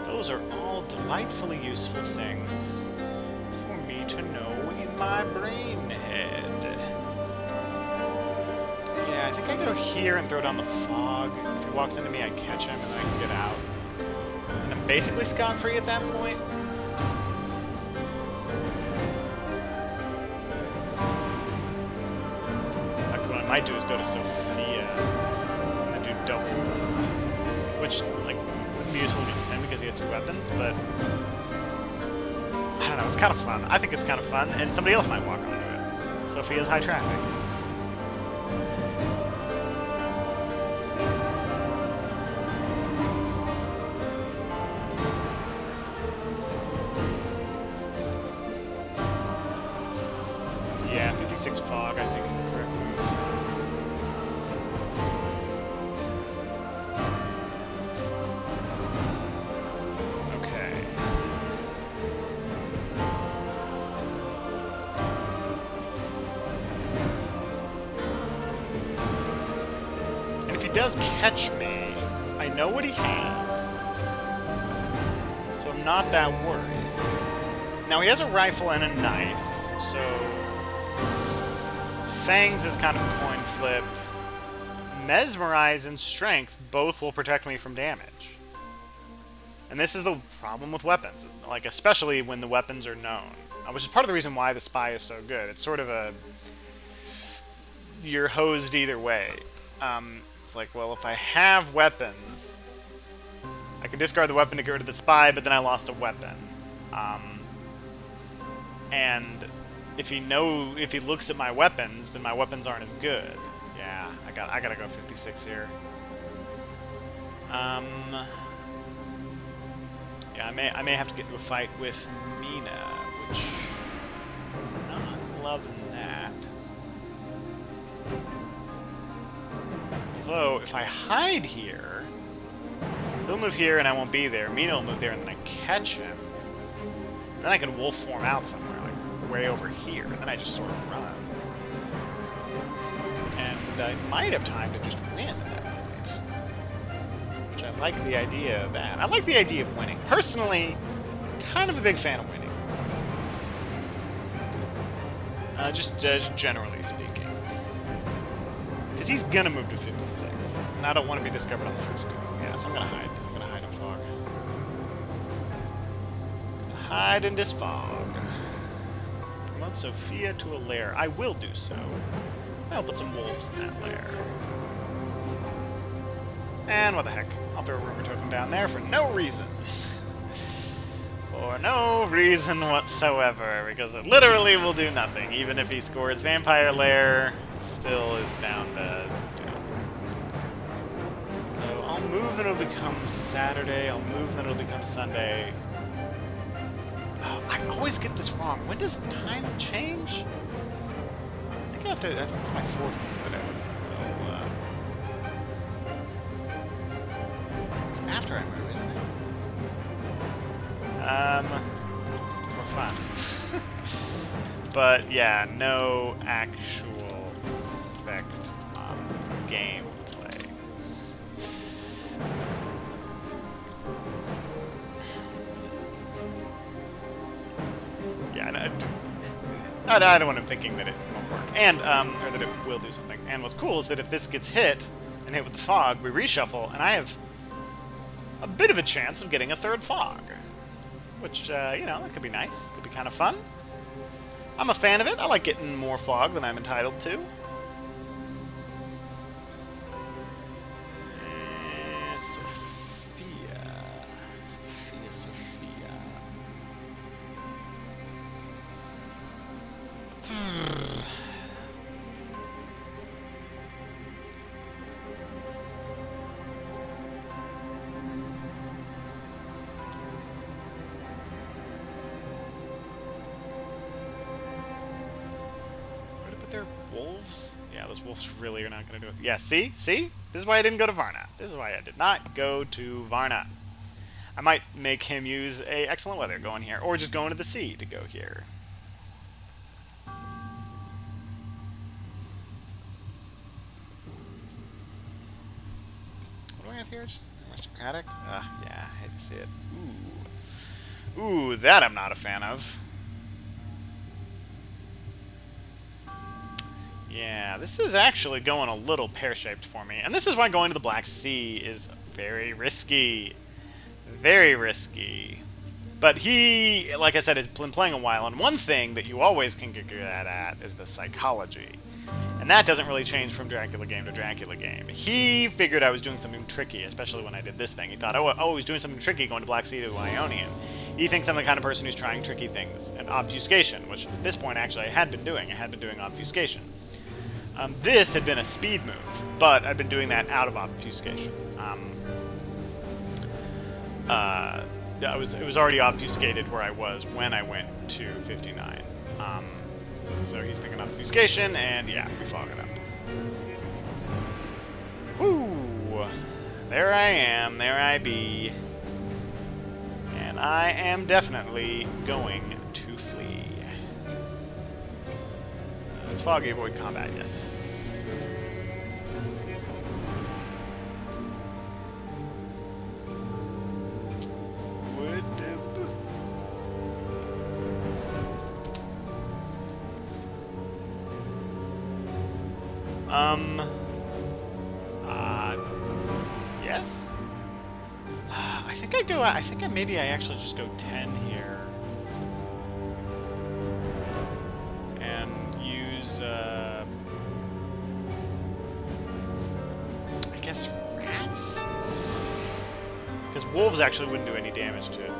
Those are all delightfully useful things for me to know in my brain head. Yeah, I think I go here and throw down the fog. If he walks into me, I catch him and I can get out. And I'm basically scot-free at that point. Like, what I might do is go to Sophia and then do double moves. Which, like, wouldn't be useful against him because he has two weapons, but I don't know, it's kind of fun. I think it's kind of fun, and somebody else might walk onto it. Sophia's high traffic. Yeah, 56 fog, I think, is the correct move. Okay. And if he does catch me, I know what he has. So I'm not that worried. Now, he has a rifle and a knife, so Fangs is kind of a coin flip. Mesmerize and Strength both will protect me from damage. And this is the problem with weapons, like especially when the weapons are known. Which is part of the reason why the spy is so good. It's sort of a... You're hosed either way. It's like, well, if I have weapons, I can discard the weapon to get rid of the spy, but then I lost a weapon. And if he looks at my weapons, then my weapons aren't as good. Yeah, I gotta go 56 here. Yeah, I may have to get into a fight with Mina, which I'm not loving that. Although, if I hide here, he'll move here and I won't be there. Mina will move there and then I catch him. And then I can wolf form out somewhere, like way over here. And then I just sort of run. And I might have time to just win at that point. Which I like the idea of that. I like the idea of winning. Personally, kind of a big fan of winning. Just generally speaking. Because he's gonna move to 56. And I don't want to be discovered on the first go. Yeah, so I'm gonna hide. I'm gonna hide in fog. Hide in this fog. Promote Sophia to a lair. I will do so. I'll put some wolves in that lair. And what the heck? I'll throw a rumor token down there for no reason. For no reason whatsoever, because it literally will do nothing. Even if he scores Vampire Lair, it still is down to, you know. So I'll move and it'll become Saturday, I'll move and it'll become Sunday. Oh, I always get this wrong. When does time change? I think it's my fourth move that it's after I move, isn't it? For fun. But yeah, no actual effect on gameplay. Yeah, I don't want him thinking that it won't work, and or that it will do something. And what's cool is that if this gets hit and hit with the fog, we reshuffle, and I have a bit of a chance of getting a third fog. Which, you know, that could be nice. Could be kind of fun. I'm a fan of it. I like getting more fog than I'm entitled to. Sophia. They're wolves? Yeah, those wolves really are not going to do it. Yeah, see? See? This is why I didn't go to Varna. This is why I did not go to Varna. I might make him use a excellent weather going here, or just go into the sea to go here. What do I have here? Just aristocratic? Yeah, I hate to see it. Ooh. Ooh, that I'm not a fan of. Yeah, this is actually going a little pear-shaped for me. And this is why going to the Black Sea is very risky. Very risky. But he, like I said, has been playing a while, and one thing that you always can get good at is the psychology. And that doesn't really change from Dracula game to Dracula game. He figured I was doing something tricky, especially when I did this thing. He thought, oh, he's doing something tricky going to Black Sea to Ionian. He thinks I'm the kind of person who's trying tricky things. And obfuscation, which at this point, actually, I had been doing. I had been doing obfuscation. This had been a speed move, but I've been doing that out of obfuscation. It was already obfuscated where I was when I went to 59. So he's thinking obfuscation, and yeah, we fog it up. Woo! There I am, there I be. And I am definitely going to flee. It's foggy, avoid combat, yes. Yes? I think maybe I actually just go 10 here. And use, I guess rats? Because wolves actually wouldn't do any damage to it.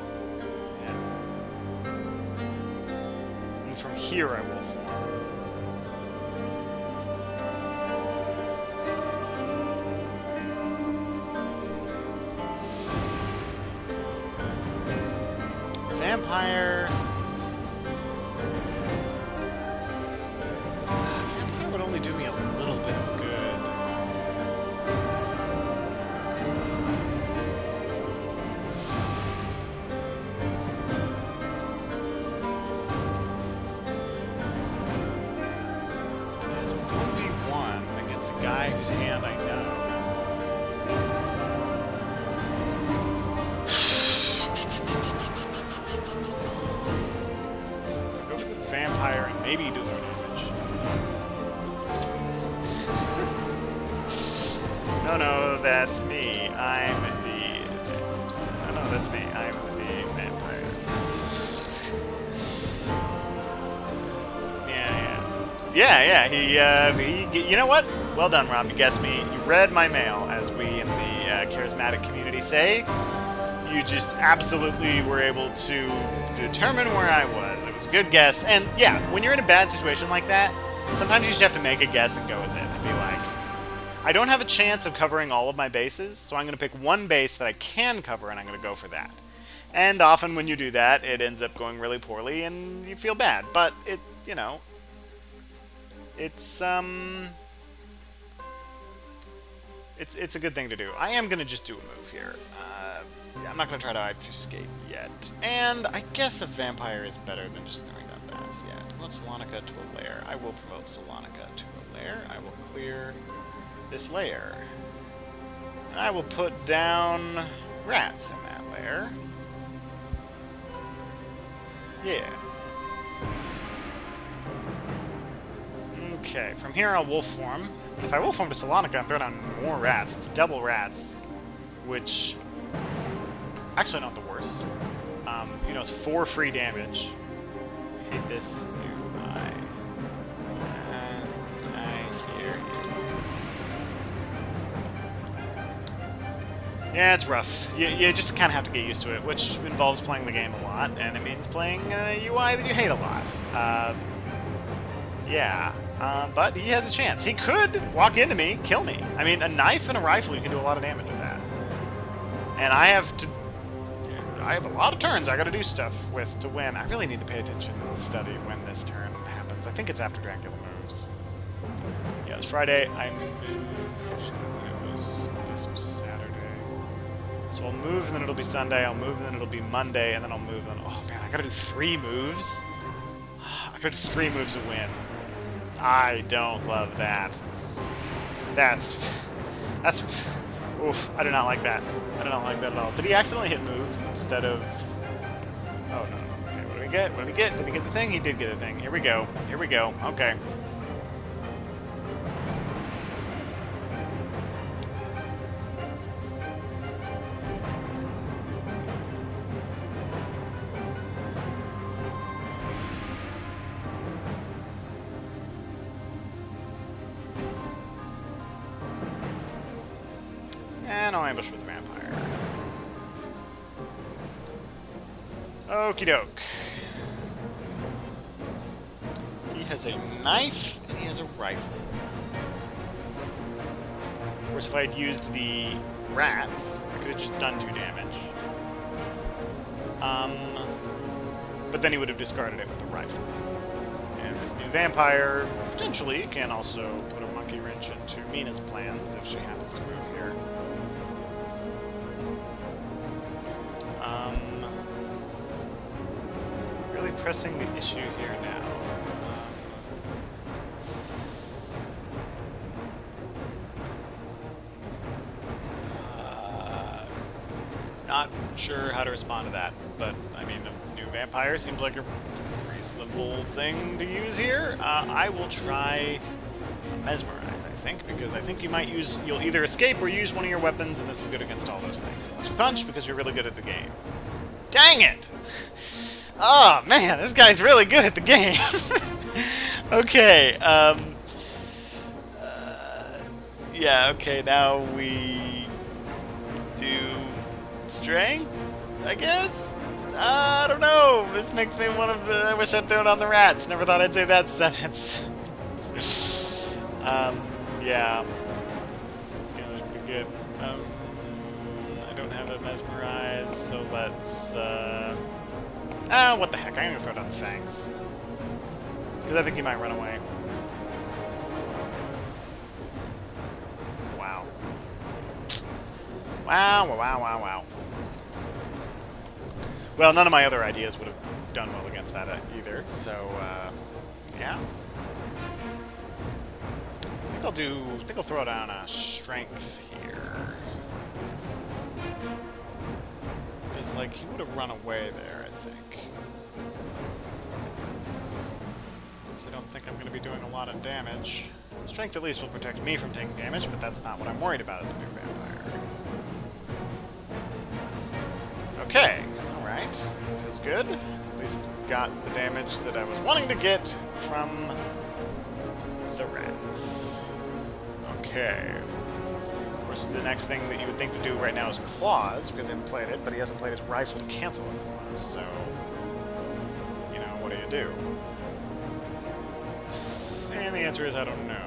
And from here I will form. Vampire. Vampire would only do me a little bit of good. maybe do more damage. No, no, that's me. I'm the... No, that's me. I'm the vampire. Yeah, he... You know what? Well done, Rob. You guessed me. You read my mail, as we in the charismatic community say. You just absolutely were able to determine where I was. It was a good guess. And yeah, when you're in a bad situation like that, sometimes you just have to make a guess and go with it. And be like, I don't have a chance of covering all of my bases, so I'm going to pick one base that I can cover, and I'm going to go for that. And often when you do that, it ends up going really poorly, and you feel bad. But it, you know, it's a good thing to do. I am going to just do a move here. I'm not going to try to obfuscate yet. And I guess a vampire is better than just throwing down bats yet. Promote Salonica to a lair. I will promote Salonica to a lair. I will clear this lair. And I will put down rats in that lair. Yeah. Okay, from here I'll wolf form. If I wolf form to Salonica and throw down more rats, it's double rats, which... Actually, not the worst. You know, it's 4 free damage. I hate this. I hear you. Yeah, it's rough. You just kind of have to get used to it, which involves playing the game a lot, and it means playing UI that you hate a lot. But he has a chance. He could walk into me, kill me. I mean, a knife and a rifle, you can do a lot of damage with that. And I have a lot of turns I gotta do stuff with to win. I really need to pay attention and study when this turn happens. I think it's after Dracula moves. Yeah, it's Friday. I guess it was Saturday. So I'll move and then it'll be Sunday. I'll move and then it'll be Monday, and then I'll move and then... Oh man, I gotta do 3 moves? I gotta do 3 moves to win. I don't love that. That's... Oof, I do not like that. I do not like that at all. Did he accidentally hit move instead of... Oh, no. Okay, what did he get? What did he get? Did he get the thing? He did get a thing. Here we go. Here we go. Okay. And I'll ambush with the vampire. Okie doke. He has a knife and he has a rifle. Of course, if I had used the rats, I could have just done 2 damage. But then he would have discarded it with the rifle. And this new vampire potentially can also put a monkey wrench into Mina's plans if she happens to move here. Really pressing the issue here now. Not sure how to respond to that, but I mean, the new vampire seems like a reasonable thing to use here. I will try mesmerize, I think, because I think you'll either escape or use one of your weapons, and this is good against all those things. Unless you punch, because you're really good at the game. Dang it! Oh, man, this guy's really good at the game. Okay, yeah, okay, now we do strength, I guess? I don't know. This makes me one of the... I wish I'd thrown on the rats. Never thought I'd say that sentence. Yeah. Yeah, that's pretty good. I don't have a mesmerize, so let's, what the heck, I'm gonna throw down the fangs. Because I think he might run away. Wow. Wow. Well, none of my other ideas would have done well against that either, so, yeah. I think I'll throw down a strength here. Because, like, he would have run away there, I think. course, I don't think I'm going to be doing a lot of damage. Strength at least will protect me from taking damage, but that's not what I'm worried about as a new vampire. Okay, alright. Feels good. At least got the damage that I was wanting to get from the rats. Okay. Of course, the next thing that you would think to do right now is claws, because I haven't played it, but he hasn't played his rifle to cancel the claws, so... You know, what do you do? And the answer is I don't know.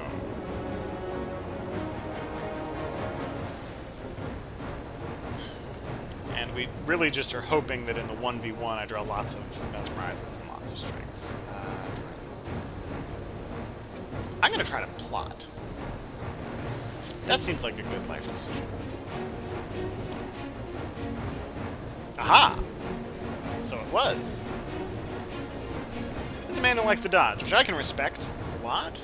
And we really just are hoping that in the 1v1 I draw lots of mesmerizes and lots of strengths. I'm going to try to plot. That seems like a good life decision. Aha! So it was. This is a man who likes to dodge, which I can respect a lot.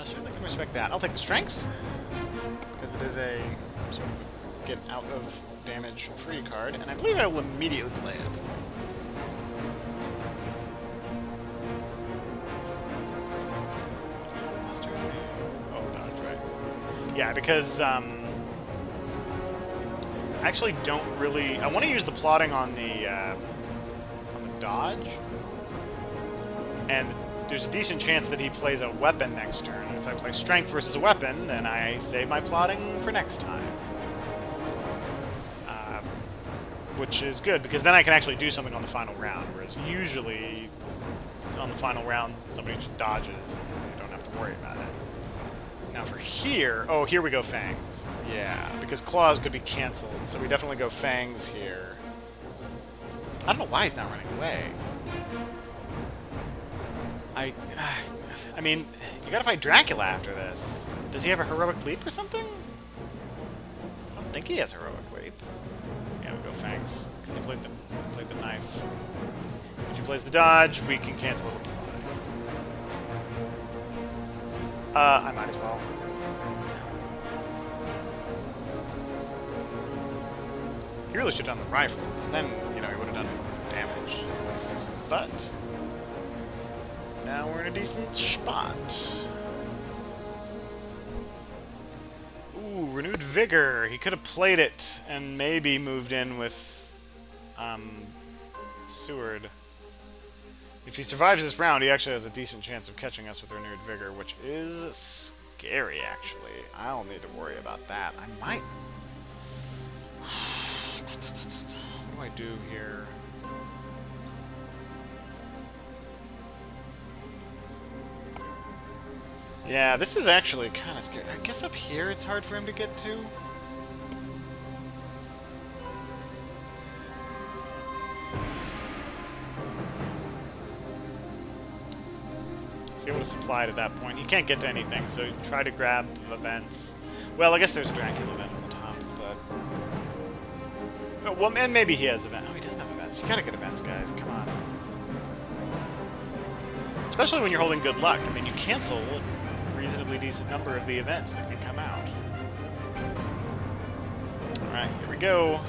Certainly can respect that. I'll take the strength, because it is a sort of get out of damage free card, and I believe I will immediately play it. Oh, dodge, right? Yeah, because I actually don't really... I want to use the plotting on the dodge, and there's a decent chance that he plays a weapon next turn. If I play strength versus a weapon, then I save my plotting for next time. Which is good, because then I can actually do something on the final round, whereas usually on the final round somebody just dodges and you don't have to worry about it. Now for here... Oh, here we go Fangs. Yeah, because Claws could be cancelled, so we definitely go Fangs here. I don't know why he's not running away. I mean, you gotta fight Dracula after this. Does he have a heroic leap or something? I don't think he has heroic leap. Yeah, we go Fangs, because he played the knife. If he plays the dodge, we can cancel it with the fly. I might as well. He really should have done the rifle, because then, you know, he would have done damage at least. But now we're in a decent spot. Ooh, renewed vigor. He could have played it and maybe moved in with Seward. If he survives this round, he actually has a decent chance of catching us with renewed vigor, which is scary, actually. I'll need to worry about that. I might... What do I do here? Yeah, this is actually kind of scary. I guess up here it's hard for him to get to. See what is supplied at that point. He can't get to anything, so try to grab events. Well, I guess there's a Dracula event on the top, but... Oh, well, and maybe he has events. Oh, he doesn't have events. You gotta get events, guys. Come on. Especially when you're holding good luck. I mean, you cancel a reasonably decent number of the events that can come out. Alright, here we go.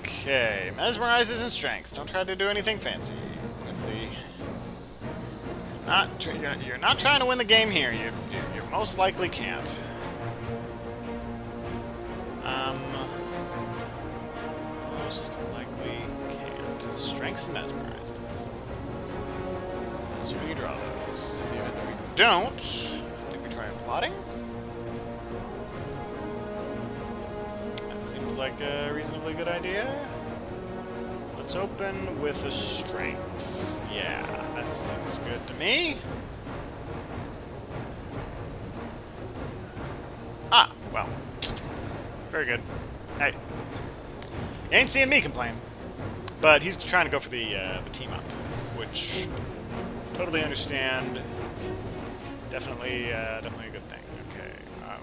Okay, mesmerizes and strengths. Don't try to do anything fancy, Quincy. You're not trying to win the game here. You most likely can't. Most likely can't. Strengths and mesmerizes. Assuming you draw those. In the event that we don't, I think we try plotting. That seems like a reasonably good idea. Let's open with a strength. Yeah, that seems good to me. Ah, well. Very good. Hey. You ain't seeing me complain. But he's trying to go for the team up, which totally understand. Definitely a good thing. Okay.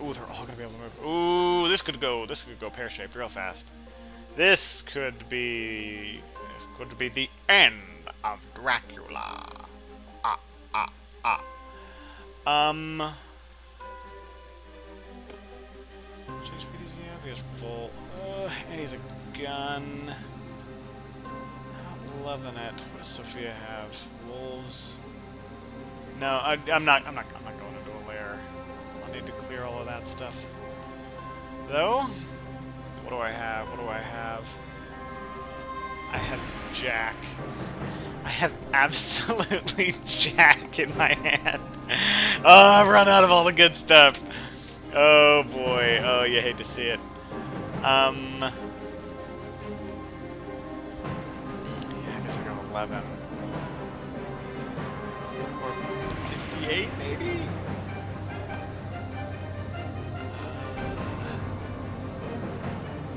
Ooh, they're all gonna be able to move. Ooh, this could go pear-shaped real fast. This could be the end of Dracula. Chase speed is he has full. And he's a gun. Not loving it. What does Sophia have? Wolves. No, I'm not going into a lair. I'll need to clear all of that stuff. Though, what do I have? What do I have? I have Jack. I have absolutely Jack in my hand. Oh, I've run out of all the good stuff. Oh boy. Oh, you hate to see it. Yeah, I guess I go 11. Or 58, maybe?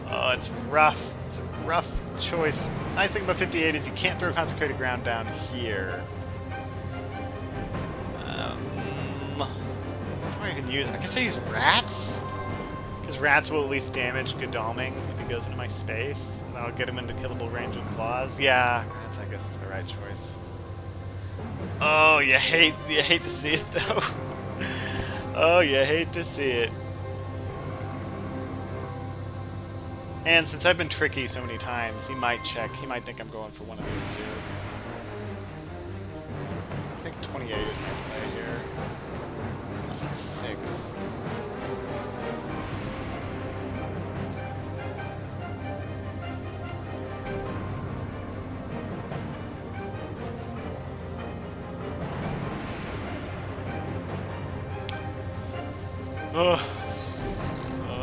Oh, it's rough. It's a rough choice. Nice thing about 58 is you can't throw consecrated ground down here. What do I even use? I guess I use rats? Because rats will at least damage Godalming if he goes into my space. And I'll get him into killable range with claws. Yeah, rats I guess is the right choice. Oh, you hate to see it though. Oh, you hate to see it. And since I've been tricky so many times, he might check. He might think I'm going for one of these two. I think 28 is my play here. Unless it's 6.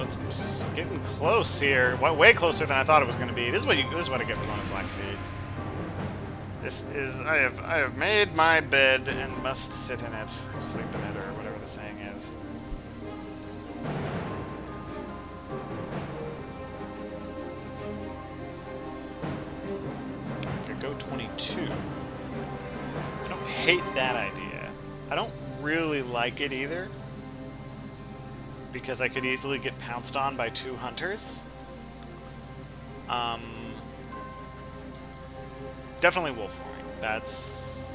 It's getting close here. Way closer than I thought it was going to be. This is what I get for going to Black Sea. This is I have made my bed and must sit in it, sleep in it, or whatever the saying is. I could go 22. I don't hate that idea. I don't really like it either, because I could easily get pounced on by 2 hunters. Definitely wolf horn. That's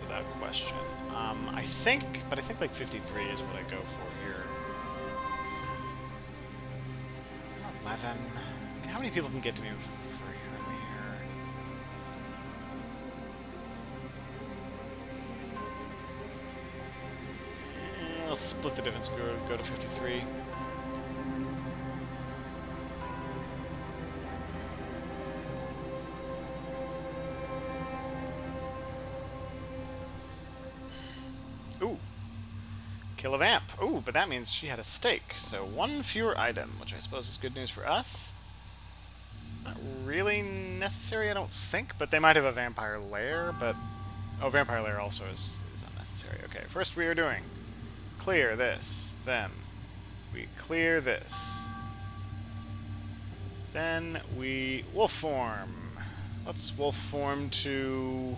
without question. I think like 53 is what I go for here. 11. I mean, how many people can get to me for hearing me here? I'll split the difference. Go to 53. Ooh. Kill a vamp. Ooh, but that means she had a stake. So 1 fewer item, which I suppose is good news for us. Not really necessary, I don't think, but they might have a vampire lair, but... Oh, vampire lair also is unnecessary. Okay, first we are doing... Clear this. Then we clear this. Then we wolf form. Let's wolf form to...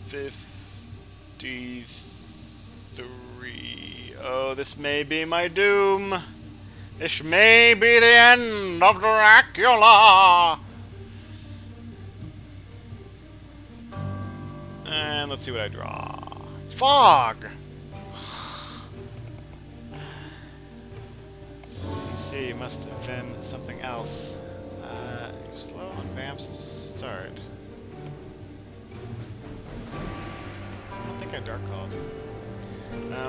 53. Oh, this may be my doom. This may be the end of Dracula. And let's see what I draw. Fog. DC must have been something else. You're slow on vamps to start. I don't think I dark called.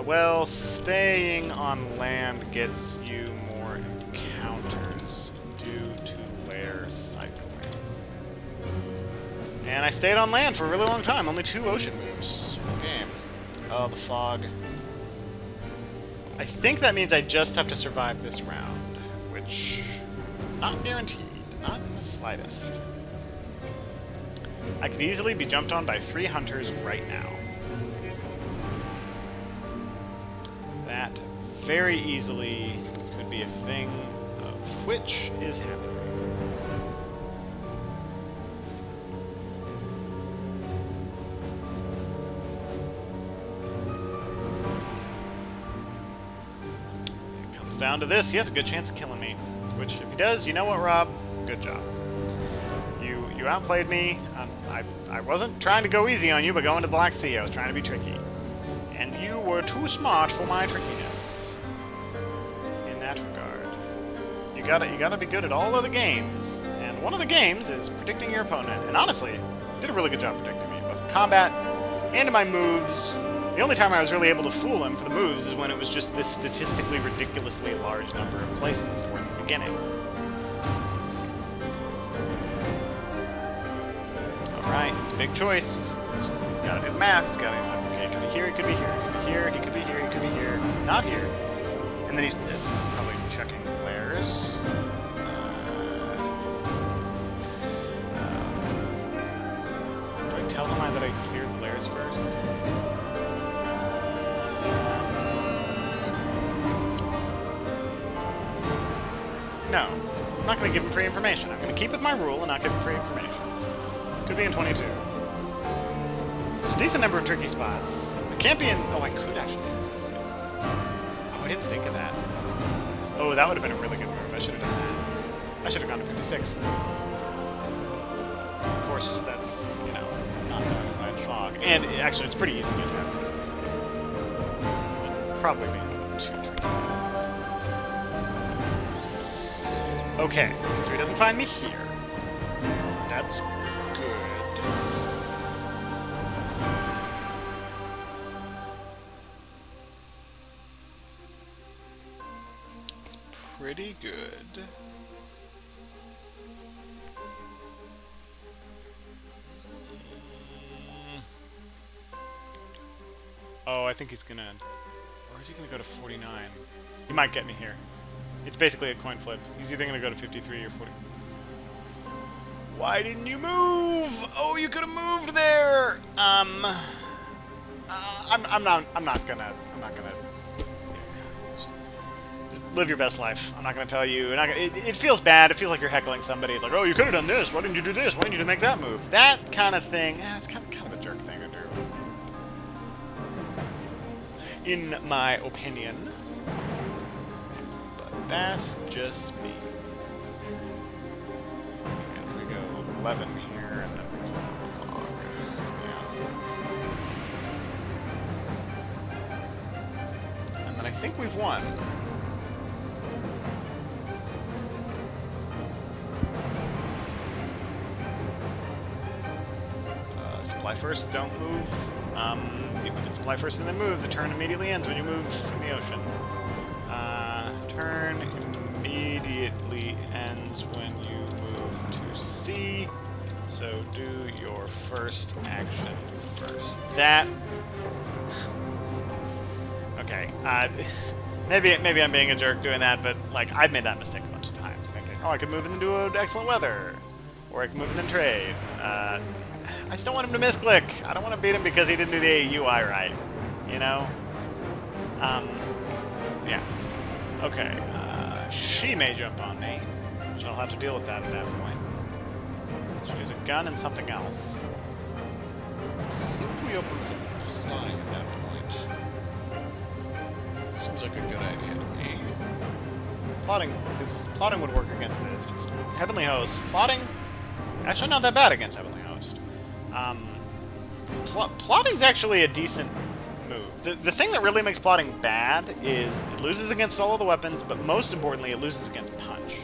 Well, staying on land gets you more encounters due to lair cycling. And I stayed on land for a really long time. Only 2 ocean moves. Okay. Oh, the fog. I think that means I just have to survive this round, which not guaranteed. Not in the slightest. I could easily be jumped on by 3 hunters right now. That very easily could be a thing of which is happening. It comes down to this. He has a good chance of killing me. Which, if he does, you know what, Rob? Good job. You outplayed me. I wasn't trying to go easy on you by going to the Black Sea. I was trying to be tricky. And you were too smart for my trickiness. In that regard. You gotta be good at all of the games, and one of the games is predicting your opponent, and honestly, did a really good job predicting me, both in combat and in my moves. The only time I was really able to fool him for the moves is when it was just this statistically ridiculously large number of places towards the beginning. Alright, it's a big choice. He's got to do the math, he's got to, okay, he could be here, he could be here, he could be here, he could be here, he could be here, not here. And then he's probably checking glares. Do I tell them that I cleared the layers first? No. I'm not going to give him free information. I'm going to keep with my rule and not give him free information. Could be in 22. There's a decent number of tricky spots. It can't be in... Oh, I could actually be in 56. Oh, I didn't think of that. Oh, that would have been a really good move. I should have done that. I should have gone to 56. Of course, that's, you know, not going to find fog. And actually, it's pretty easy to get that in 56. Would probably be too tricky. Okay, so he doesn't find me here. That's good. It's pretty good. Oh, I think he's gonna... Or is he gonna go to 49? He might get me here. It's basically a coin flip. He's either going to go to 53 or 40. Why didn't you move? Oh, you could have moved there. I'm not gonna live your best life. I'm not gonna tell you. It feels bad. It feels like you're heckling somebody. It's like, oh, you could have done this. Why didn't you do this? Why didn't you make that move? That kind of thing. It's kind of a jerk thing to do, in my opinion. That's just me. And we go 11 here, and then we go fog. Yeah. And then I think we've won. Supply first, don't move. You can supply first and then move. The turn immediately ends when you move in the ocean. Turn immediately ends when you move to sea. So do your first action first. That... Okay. Maybe I'm being a jerk doing that, but like I've made that mistake a bunch of times, thinking, oh, I could move into excellent weather, or I could move in and trade. I just don't want him to misclick. I don't want to beat him because he didn't do the UI right. You know? Yeah. Okay, she may jump on me, so I'll have to deal with that at that point. So there's a gun and something else. I think we open the line at that point. Seems like a good idea to me. Plotting, because plotting would work against this. If it's Heavenly Host, plotting, actually not that bad against Heavenly Host. Plotting's actually a decent move. The thing that really makes plotting bad is it loses against all of the weapons, but most importantly, it loses against punch.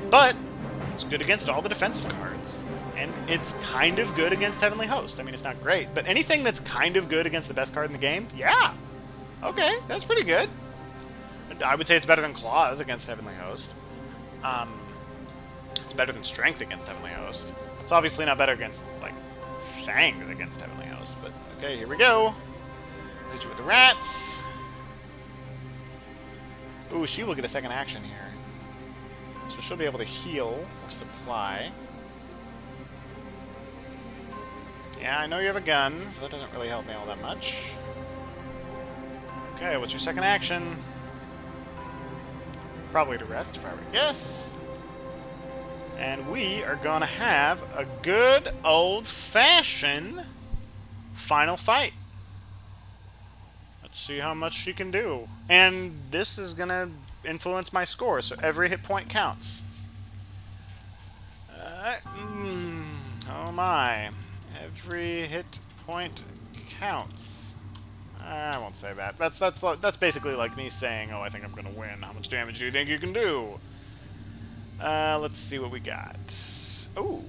But it's good against all the defensive cards, and it's kind of good against Heavenly Host. I mean, it's not great, but anything that's kind of good against the best card in the game, yeah. Okay, that's pretty good. I would say it's better than Claws against Heavenly Host. It's better than Strength against Heavenly Host. It's obviously not better against, like, Fangs against Heavenly Host, but okay, here we go. Hit you with the rats. Ooh, she will get a second action here. So she'll be able to heal or supply. Yeah, I know you have a gun, so that doesn't really help me all that much. Okay, what's your second action? Probably to rest, if I were to guess. And we are gonna have a good old-fashioned final fight. Let's see how much she can do. And this is gonna influence my score, so every hit point counts. Oh my. Every hit point counts. I won't say that. That's basically like me saying, oh, I think I'm gonna win. How much damage do you think you can do? Let's see what we got. Oh,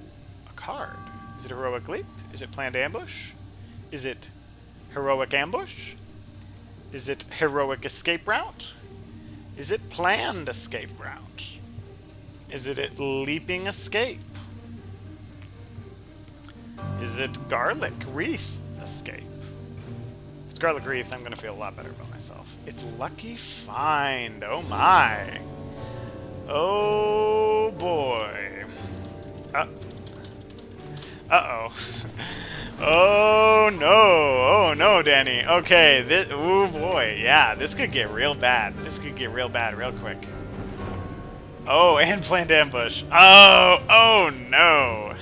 a card. Is it Heroic Leap? Is it Planned Ambush? Is it Heroic Ambush? Is it Heroic Escape Route? Is it Planned Escape Route? Is it Leaping Escape? Is it Garlic Wreath Escape? If it's Garlic Wreath, I'm going to feel a lot better about myself. It's Lucky Find. Oh my. Oh boy. Uh-oh. Oh no. Oh no, Danny. Okay, this, oh boy. Yeah, this could get real bad. This could get real bad real quick. Oh, and Planned Ambush. Oh, oh no.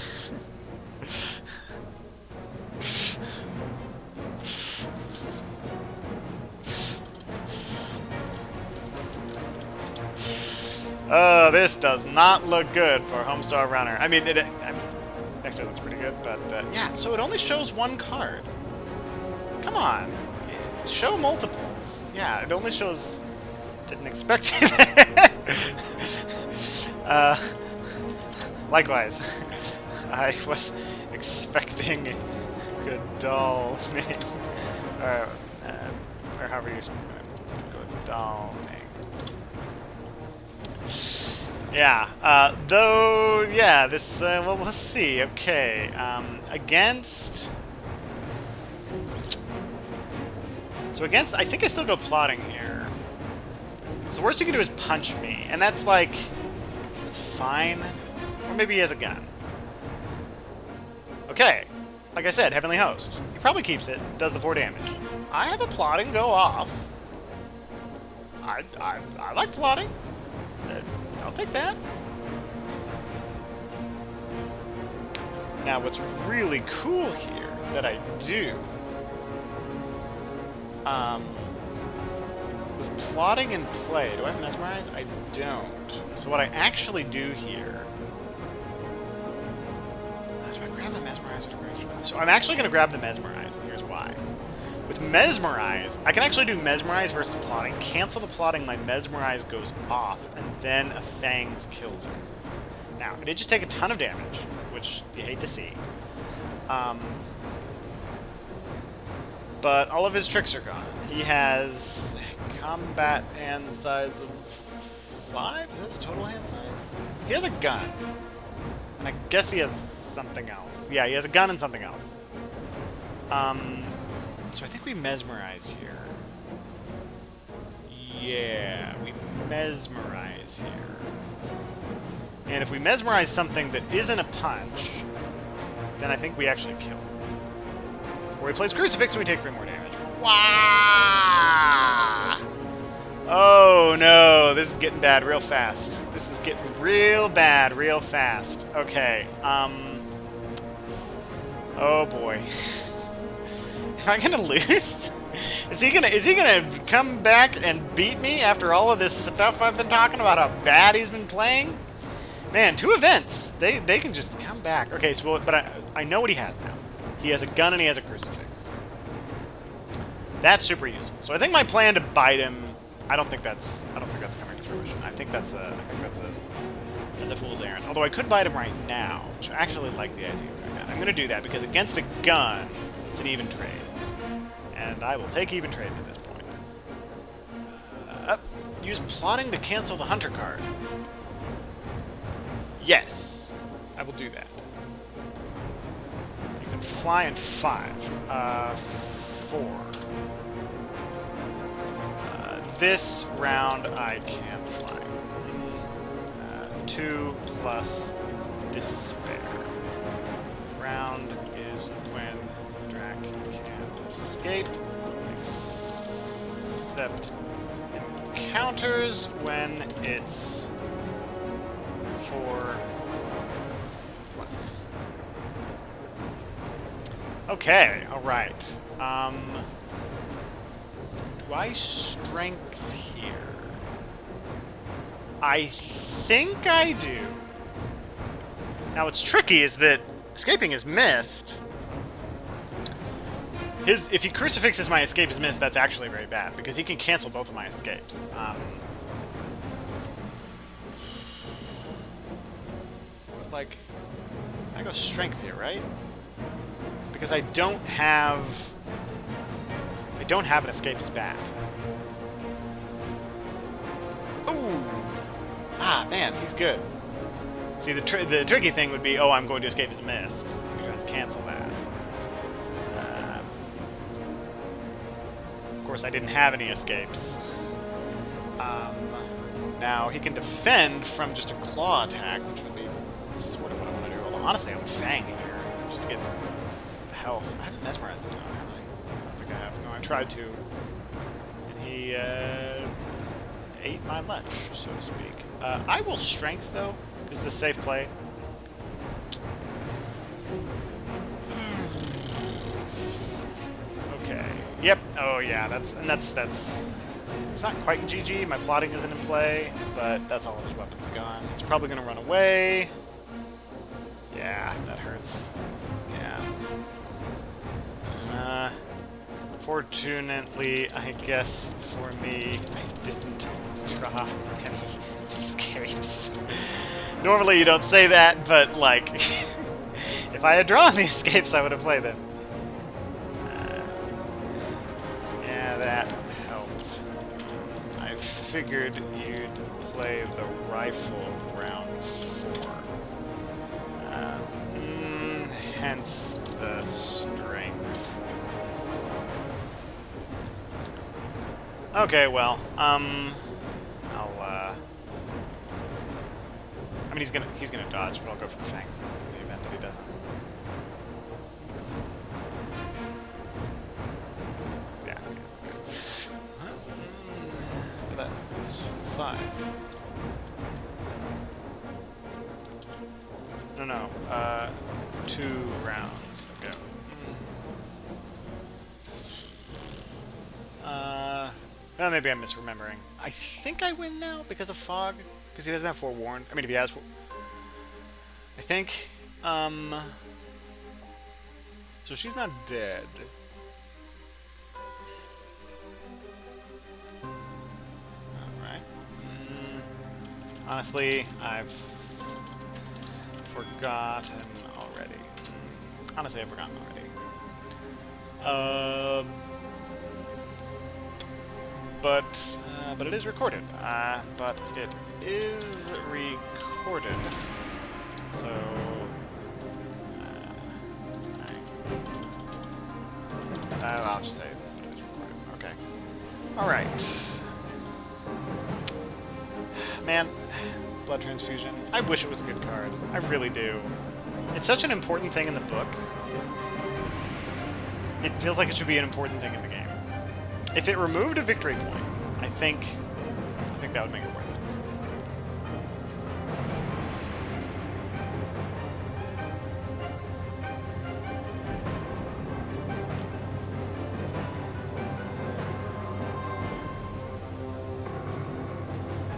Oh, this does not look good for Homestar Runner. I mean, actually looks pretty good, but yeah, so it only shows one card. Come on. Show multiples. Yeah, it only shows... Didn't expect it. Likewise, I was expecting Godalming. Or however you speak it. Godalming. Yeah, though, yeah, this, well, let's see, okay, against, so against, I think I still go plotting here, so the worst you can do is punch me, and that's like, that's fine, or maybe he has a gun. Okay, like I said, Heavenly Host, he probably keeps it, does the 4 damage. I have a plotting go off. I like plotting. I'll take that. Now, what's really cool here that I do, with plotting in play, do I have Mesmerize? I don't. So what I actually do here, do I grab the Mesmerize or do I grab the... So I'm actually going to grab the Mesmerize, and here's why. With Mesmerize, I can actually do Mesmerize versus plotting. Cancel the plotting, my Mesmerize goes off, and then a Fangs kills her. Now, it did just take a ton of damage, which you hate to see. But all of his tricks are gone. He has combat hand size of 5? Is that his total hand size? He has a gun. And I guess he has something else. Yeah, he has a gun and something else. So I think we Mesmerize here. Yeah, we Mesmerize here. And if we Mesmerize something that isn't a punch, then I think we actually kill. Or he plays Crucifix and we take 3 more damage. Wah! Oh no, this is getting bad real fast. This is getting real bad real fast. Okay, oh boy. Am I gonna lose? Is he gonna come back and beat me after all of this stuff I've been talking about how bad he's been playing? Man, 2 events. They can just come back. Okay, so but I know what he has now. He has a gun and he has a crucifix. That's super useful. So I think my plan to bite him, I don't think that's coming to fruition. I think that's a fool's errand. Although I could bite him right now, which I actually like the idea of doing that. I'm gonna do that because against a gun, it's an even trade. And I will take even trades at this point. Use plotting to cancel the hunter card. Yes, I will do that. You can fly in 5. 4. This round I can fly. 2 plus despair. Round is when Drac can escape, except encounters when it's 4 plus. Okay, alright. Do I strength here? I think I do. Now what's tricky is that escaping is missed. If he crucifixes my escape is missed, that's actually very bad, because he can cancel both of my escapes. like... I go strength here, right? Because I don't have an escape as bad. Ooh! Ah, man, he's good. See, the tricky thing would be, oh, I'm going to escape as missed. You guys cancel that. Of course, I didn't have any escapes. Now, he can defend from just a claw attack, which would be sort of what I want to do. Although, honestly, I would Fang here, just to get the health. I haven't mesmerized him now, have I? I don't think I have. No, I tried to. And he ate my lunch, so to speak. I will strength, though. This is a safe play. Okay. Yep. Oh, yeah. That's... It's not quite GG. My plotting isn't in play, but that's all of his weapons gone. He's probably going to run away. Yeah, that hurts. Yeah. Fortunately, I guess for me, I didn't draw any escapes. Normally you don't say that, but like, if I had drawn the escapes, I would have played them. Yeah, that helped. I figured you'd play the rifle round 4. Hence the strength. Okay, well, I mean, he's gonna dodge, but I'll go for the fangs in the event that he doesn't. Yeah. Okay. That was 5. No. 2 rounds. Okay. Well, maybe I'm misremembering. I think I win now because of fog. Because he doesn't have forewarned. I mean, if he has... I think... So she's not dead. Alright. Honestly, I've forgotten already. Honestly, I've forgotten already. But it is recorded. But it is recorded. So... I'll just say it is recorded. Okay. Alright. Man, blood transfusion. I wish it was a good card. I really do. It's such an important thing in the book. It feels like it should be an important thing in the game. If it removed a victory point, I think that would make it worth it.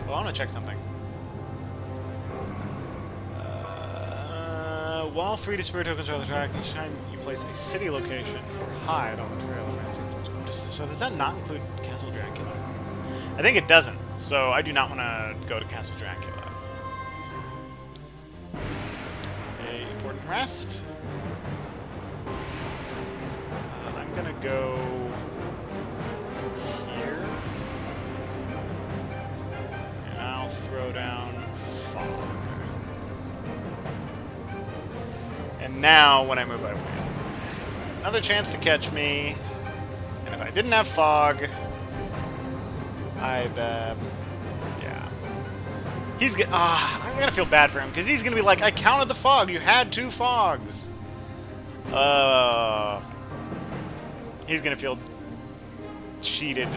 Well, I want to check something. While 3D spirit tokens are on the track, each time you place a city location or hide on the trail. So does that not include Castle Dracula? I think it doesn't, so I do not want to go to Castle Dracula. A important rest. I'm gonna go here, and I'll throw down fog. And now, when I move, I win. Another chance to catch me. And if I didn't have fog, yeah. I'm gonna feel bad for him, because he's gonna be like, I counted the fog, you had 2 fogs. He's gonna feel cheated.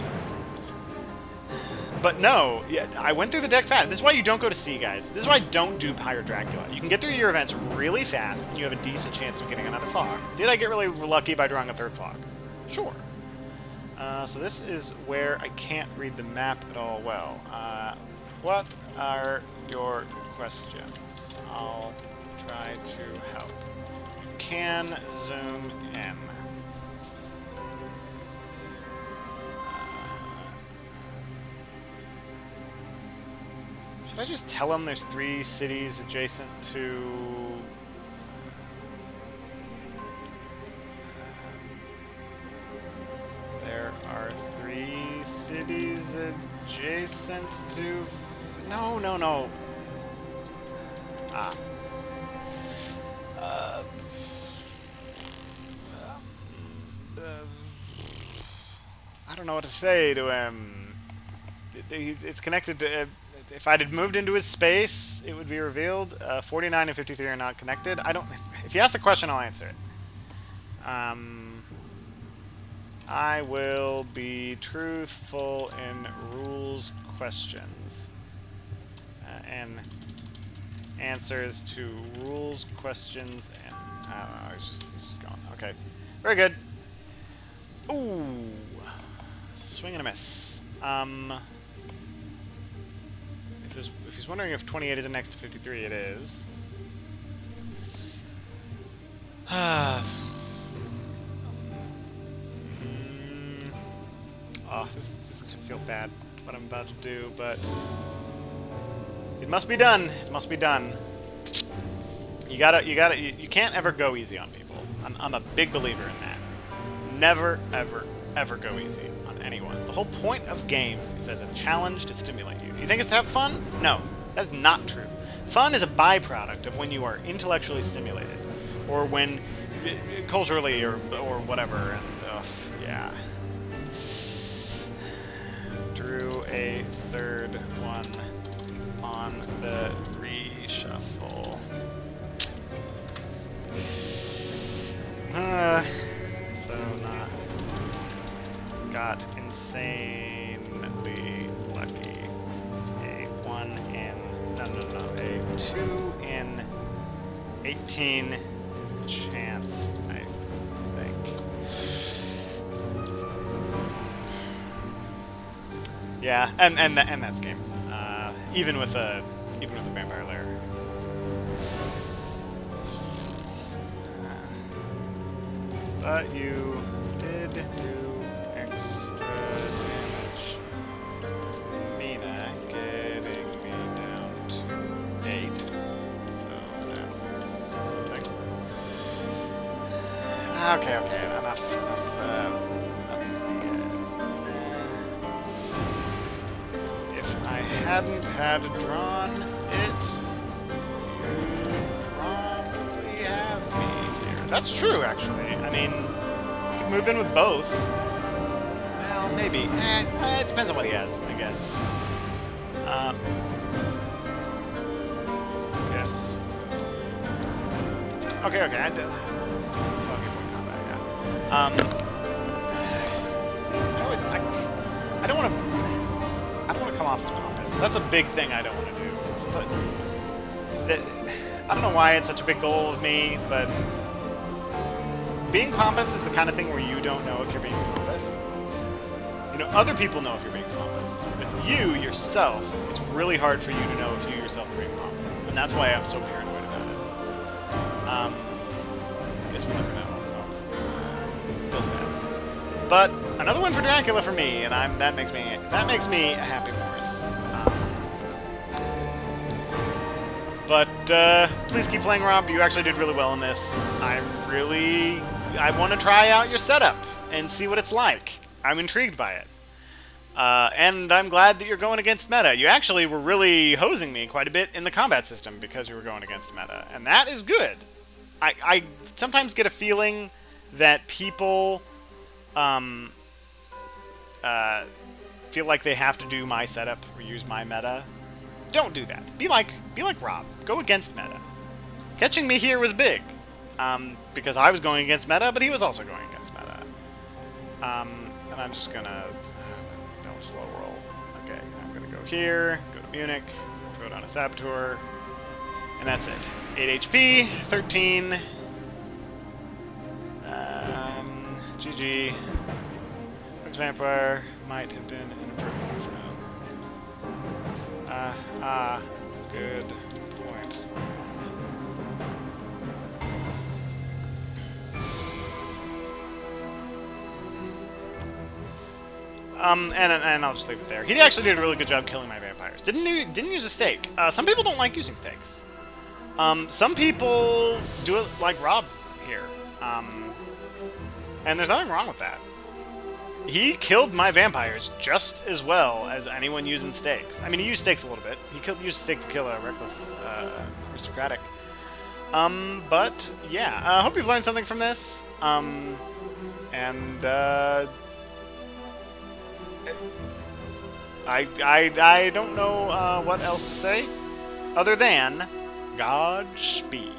But no, yeah, I went through the deck fast. This is why you don't go to sea, guys. This is why I don't do Pirate Dracula. You can get through your events really fast, and you have a decent chance of getting another fog. Did I get really lucky by drawing a 3rd fog? Sure. So this is where I can't read the map at all well. What are your questions? I'll try to help. You can zoom in. Should I just tell him there's 3 cities adjacent to... there are 3 cities adjacent to... No, no, no. Ah. I don't know what to say to him. It's connected to... if I had moved into his space, it would be revealed. 49 and 53 are not connected. I don't... If you ask the question, I'll answer it. I will be truthful in rules questions. And answers to rules questions and... I don't know, it's just going. Okay. Very good. Ooh. Swing and a miss. If he's wondering if 28 is next to 53, it is. Oh, this is gonna feel bad, what I'm about to do, but it must be done. It must be done. You can't ever go easy on people. I'm a big believer in that. Never, ever, ever go easy on anyone. The whole point of games is as a challenge to stimulate you. You think it's to have fun? No, that is not true. Fun is a byproduct of when you are intellectually stimulated, or when culturally or whatever. And yeah, drew a third one on the reshuffle. So not got insanely lucky. A 1 in a 2 in 18 chance, I think. Yeah, and that's game. Even with a vampire lair. But you did do extra damage with Mina getting me down to 8. So that's something. Okay, enough. If I hadn't had drawn it, you'd probably have me here. That's true, actually. I mean, you could move in with both. Well, maybe. It depends on what he has, I guess. Yes. Okay. I do. I don't want to come off as pompous. That's a big thing I don't want to do. I don't know why it's such a big goal of me, but being pompous is the kind of thing where you don't know if you're being pompous. You know, other people know if you're being pompous, but you, yourself, it's really hard for you to know if you yourself are being pompous. And that's why I'm so paranoid about it. I guess we'll never know. Feels bad. But another one for Dracula for me, and that makes me a happy horse. But please keep playing, Rob. You actually did really well in this. I want to try out your setup and see what it's like. I'm intrigued by it. And I'm glad that you're going against meta. You actually were really hosing me quite a bit in the combat system because you were going against meta. And that is good. I sometimes get a feeling that people feel like they have to do my setup or use my meta. Don't do that. Be like Rob. Go against meta. Catching me here was big. Because I was going against meta, but he was also going against meta. And I'm just gonna... don't slow roll. Okay, I'm gonna go here, go to Munich, throw down a Saboteur, and that's it. 8 HP, 13. GG. Next Vampire might have been an improvement for now. Good point. And I'll just leave it there. He actually did a really good job killing my vampires. Didn't use a stake. Some people don't like using stakes. Some people do it like Rob here. And there's nothing wrong with that. He killed my vampires just as well as anyone using stakes. I mean, he used stakes a little bit. He used a stake to kill a reckless aristocratic. But yeah, I hope you've learned something from this. I don't know what else to say other than Godspeed.